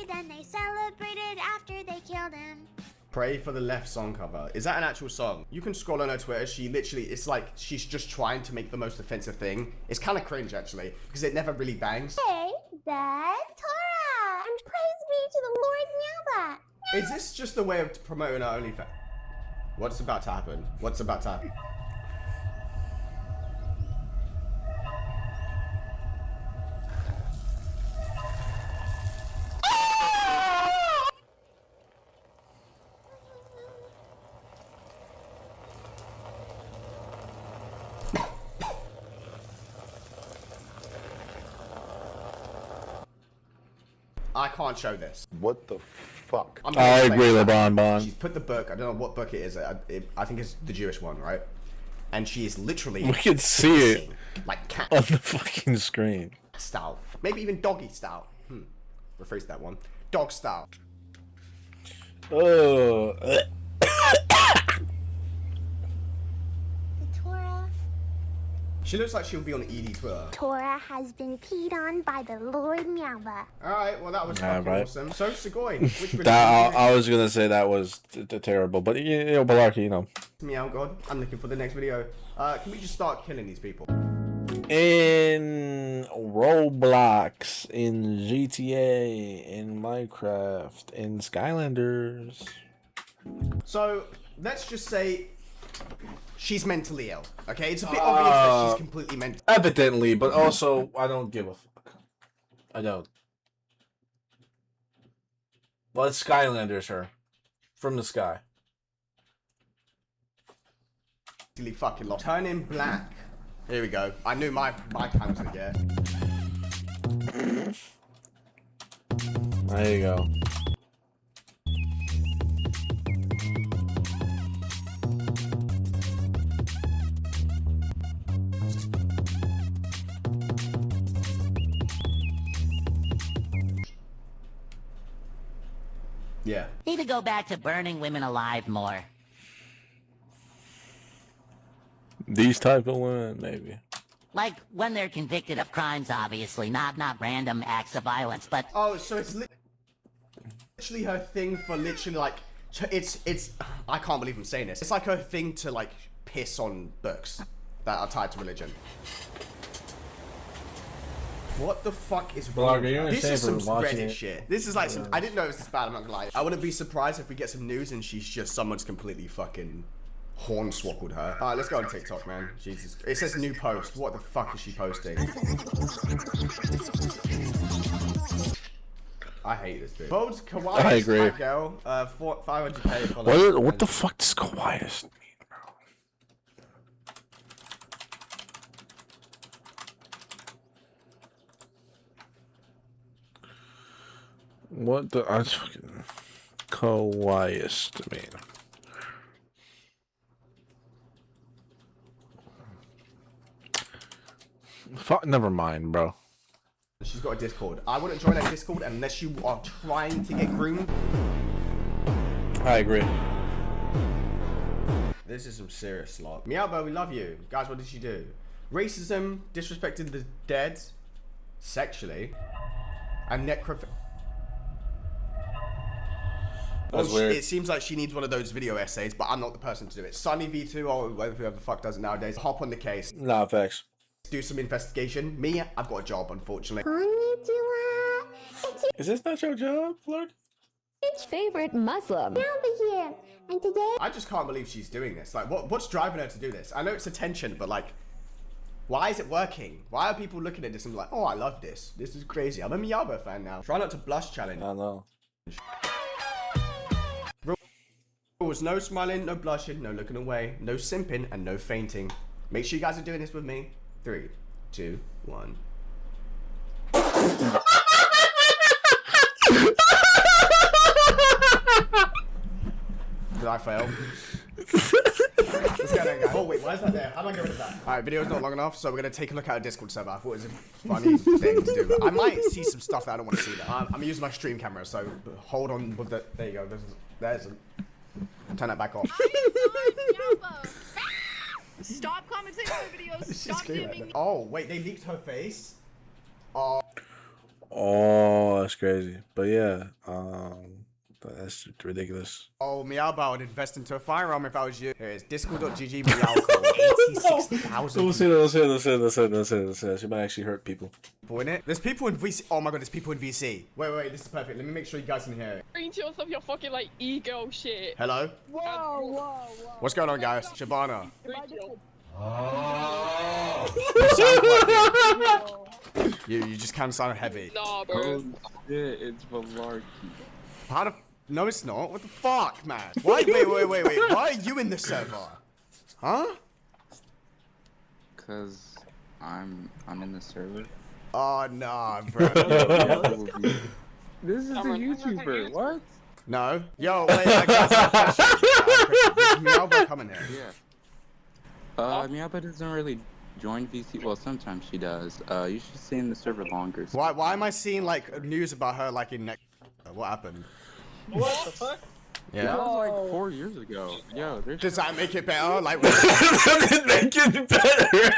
Speaker 1: Then they celebrated after they killed him.
Speaker 11: Pray for the Left song cover. Is that an actual song? You can scroll on her Twitter. She literally, it's like she's just trying to make the most offensive thing. It's kind of cringe actually, because it never really bangs.
Speaker 1: Hey, the Torah, and praise be to the Lord Yahweh.
Speaker 11: Is this just a way of promoting her OnlyFans? What's about to happen? What's about to happen? I can't show this.
Speaker 13: What the fuck?
Speaker 2: I agree, LeBron Bond.
Speaker 11: She's put the book, I don't know what book it is, I think it's the Jewish one, right? And she is literally...
Speaker 2: We can see it
Speaker 11: like cat
Speaker 2: on the fucking screen.
Speaker 11: Style. Maybe even doggy style. Rephrase that one. Dog style.
Speaker 2: Oh.
Speaker 1: The Torah.
Speaker 11: She looks like she'll be on ED Twitter.
Speaker 1: Torah has been peed on by the Lord Yahweh.
Speaker 11: Alright, well that was fucking awesome. So, Segoy, which
Speaker 2: I was gonna say that was terrible, but you know, Balarki, you know.
Speaker 11: Meow God, I'm looking for the next video. Can we just start killing these people?
Speaker 2: In Roblox, in GTA, in Minecraft, in Skylanders.
Speaker 11: So, let's just say she's mentally ill, okay? It's a bit obvious that she's completely mental.
Speaker 2: Evidently, but also, I don't give a fuck. I don't. Let's Skylanders her. From the sky.
Speaker 11: Really fucking lost. Turn in black. Here we go. I knew my time was gonna get.
Speaker 2: There you go.
Speaker 11: Yeah.
Speaker 14: Need to go back to burning women alive more.
Speaker 2: These type of women, maybe.
Speaker 14: Like when they're convicted of crimes, obviously, not random acts of violence, but...
Speaker 11: Oh, so it's literally her thing for literally like... It's... I can't believe I'm saying this. It's like her thing to like piss on books that are tied to religion. What the fuck is wrong? This is some Reddit shit. This is like some... I didn't know it was this bad, I'm not gonna lie. I wouldn't be surprised if we get some news and she's just... Someone's completely fucking... hornswoggled her. Alright, let's go on TikTok, man. Jesus. It says new post. What the fuck is she posting? I hate this dude. Vote Kawaii.
Speaker 2: I agree.
Speaker 11: Girl, 500k followers.
Speaker 2: What the fuck does Kawaii mean, bro? What the fucking Kawaii mean? Fuck, never mind, bro.
Speaker 11: She's got a Discord. I wouldn't join that Discord unless you are trying to get groomed.
Speaker 2: I agree.
Speaker 11: This is some serious slop. Meowbo, we love you. Guys, what did she do? Racism, disrespected the dead, sexually, and
Speaker 2: That's weird.
Speaker 11: It seems like she needs one of those video essays, but I'm not the person to do it. Sunny V2 or whoever the fuck does it nowadays. Hop on the case.
Speaker 2: Nah, facts.
Speaker 11: Do some investigation. Me, I've got a job, unfortunately.
Speaker 2: Is this not your job, Lord?
Speaker 1: Favorite Muslim. Over here. And today
Speaker 11: I just can't believe she's doing this. Like, what's driving her to do this? I know it's attention, but like, why is it working? Why are people looking at this and like, oh, I love this. This is crazy. I'm a Miyabo fan now. Try not to blush challenge.
Speaker 2: I know.
Speaker 11: Rules: no smiling, no blushing, no looking away, no simping, and no fainting. Make sure you guys are doing this with me. 3, 2, 1. I fail. Let's go then, guys. Oh wait, why is that there? How do I get rid of that? Alright, video's not long enough, so we're gonna take a look at a Discord server. I thought it was a funny thing to do, but I might see some stuff that I don't want to see there. I'm using my stream camera, so hold on with the. There you go. There's a. Turn that back off.
Speaker 13: Stop commenting on my videos. Stop DMing me.
Speaker 11: Oh wait, they leaked her face.
Speaker 2: Oh, that's crazy. But yeah, that's ridiculous.
Speaker 11: Oh, Meowbao would invest into a firearm if I was you. Here it is, discord.gg Meowco. 86,000.
Speaker 2: Don't say that. She might actually hurt people.
Speaker 11: In it. There's people in VC. Oh my god, there's people in VC. Wait, this is perfect. Let me make sure you guys can hear it.
Speaker 13: Screenshots of your fucking like ego shit.
Speaker 11: Hello?
Speaker 13: Whoa.
Speaker 11: What's going on, guys? Shabana. You just kind of sound heavy.
Speaker 13: Nah, bro.
Speaker 15: Oh shit, it's Malarkey.
Speaker 11: How the... No, it's not. What the fuck, man? Wait. Why are you in the server? Huh?
Speaker 15: Cause I'm in the server.
Speaker 11: Oh, nah, bro.
Speaker 15: This is a YouTuber. What?
Speaker 11: No. Yo, wait, I got some questions. Is Meowbao coming here?
Speaker 15: Yeah. Meowbao doesn't really join VC. Well, sometimes she does. You should stay in the server longer. So.
Speaker 11: Why am I seeing like news about her like in next? What happened?
Speaker 13: What the fuck?
Speaker 11: Yeah.
Speaker 15: That was like 4 years ago. Yo,
Speaker 11: does that make it better? Like, does it make it better?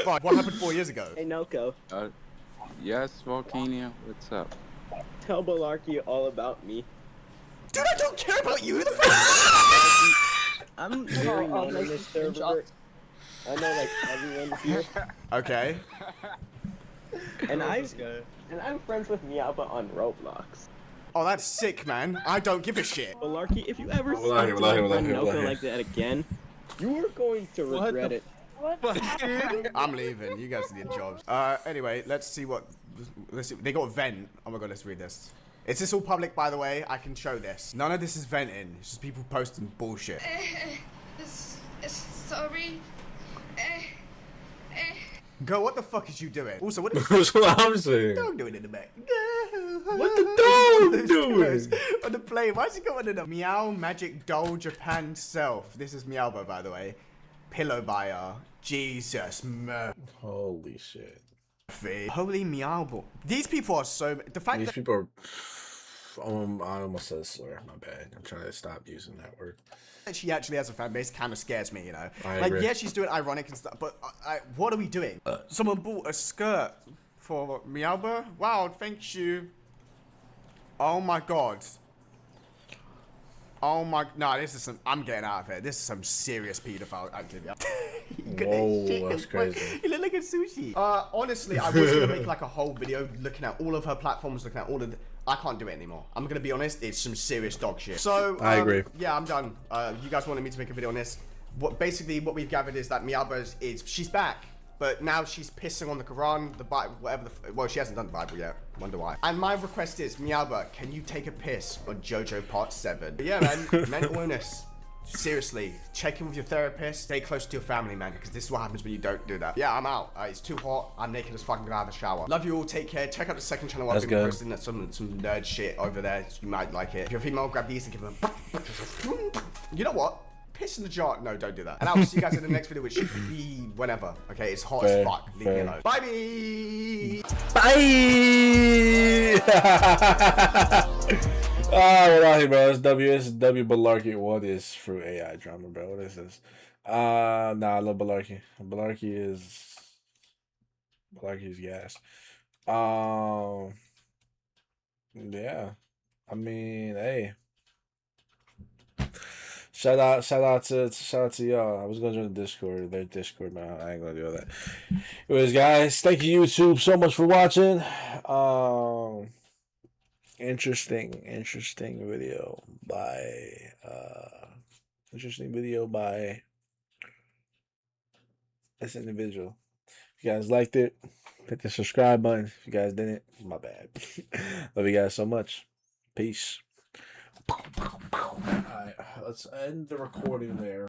Speaker 11: What happened 4 years ago?
Speaker 16: Hey, Noko.
Speaker 15: Yes, Volcania. What's up?
Speaker 16: Tell Malarkey all about me.
Speaker 11: Dude, I don't care about you. Who the fuck?
Speaker 16: I'm very known on this server. I know like everyone here.
Speaker 11: Okay.
Speaker 16: And I'm friends with Meowbao on Roblox.
Speaker 11: Oh, that's sick, man. I don't give a shit.
Speaker 16: Malarkey, if you ever see Noko like that again, you are going to regret it.
Speaker 11: I'm leaving. You guys need jobs. Anyway, let's see what. Let's see. They got vent. Oh my god, let's read this. Is this all public, by the way? I can show this. None of this is venting. It's just people posting bullshit.
Speaker 13: Sorry.
Speaker 11: Go, what the fuck is you doing? Also, what is
Speaker 2: That's what I'm saying.
Speaker 11: dog doing in the back?
Speaker 2: What the dog doing?
Speaker 11: On the plane. Why is he going in the Meow Magic Doll Japan self? This is Meowbao, by the way. Pillow buyer. Jesus,
Speaker 2: holy shit.
Speaker 11: Holy Meowbao. These people are so. The fact
Speaker 2: These
Speaker 11: that
Speaker 2: people are. I almost said slur. My bad. I'm trying to stop using that word.
Speaker 11: she actually has a fan base kind of scares me, you know.
Speaker 2: I
Speaker 11: like,
Speaker 2: agree.
Speaker 11: yeah, she's doing ironic and stuff, but what are we doing? Someone bought a skirt for Meowbao? Wow, thank you. Oh my god. Oh my, no, this is some, I'm getting out of here. This is some serious pedophile activity.
Speaker 2: Whoa, that's crazy.
Speaker 11: You look like a sushi. Honestly, I was gonna make like a whole video looking at all of her platforms, looking at all of the, I can't do it anymore. I'm gonna be honest, it's some serious dog shit. So,
Speaker 2: I agree.
Speaker 11: Yeah, I'm done. You guys wanted me to make a video on this. Basically what we've gathered is that Meowbao she's back. But now she's pissing on the Quran, the Bible, whatever the... Well, she hasn't done the Bible yet. Wonder why. And my request is, Meowbao, can you take a piss on JoJo Part 7? But yeah, man. Mental illness. Seriously. Check in with your therapist. Stay close to your family, man. Because this is what happens when you don't do that. Yeah, I'm out. It's too hot. I'm naked as fucking out of the shower. Love you all. Take care. Check out the second channel. I've been posting some nerd shit over there. You might like it. If you're a female, grab these and give them a... You know what? Piss in the jar. No, don't do that. And I'll see you guys in the next video, which should be whenever. Okay, it's hot as fuck. Leave me alone. Bye.
Speaker 2: Oh, we're out here, bro. It's W Balarkey. What is fruit AI drama, bro? What is this? Nah, I love Balarkey. Balarkey is gas. Yeah. I mean, hey. Shout out to y'all. I was gonna join the Discord, their Discord, man. I ain't gonna do all that. Anyways, guys, thank you YouTube so much for watching. Interesting video by this individual. If you guys liked it, hit the subscribe button. If you guys didn't, my bad. Love you guys so much. Peace. Alright, let's end the recording there.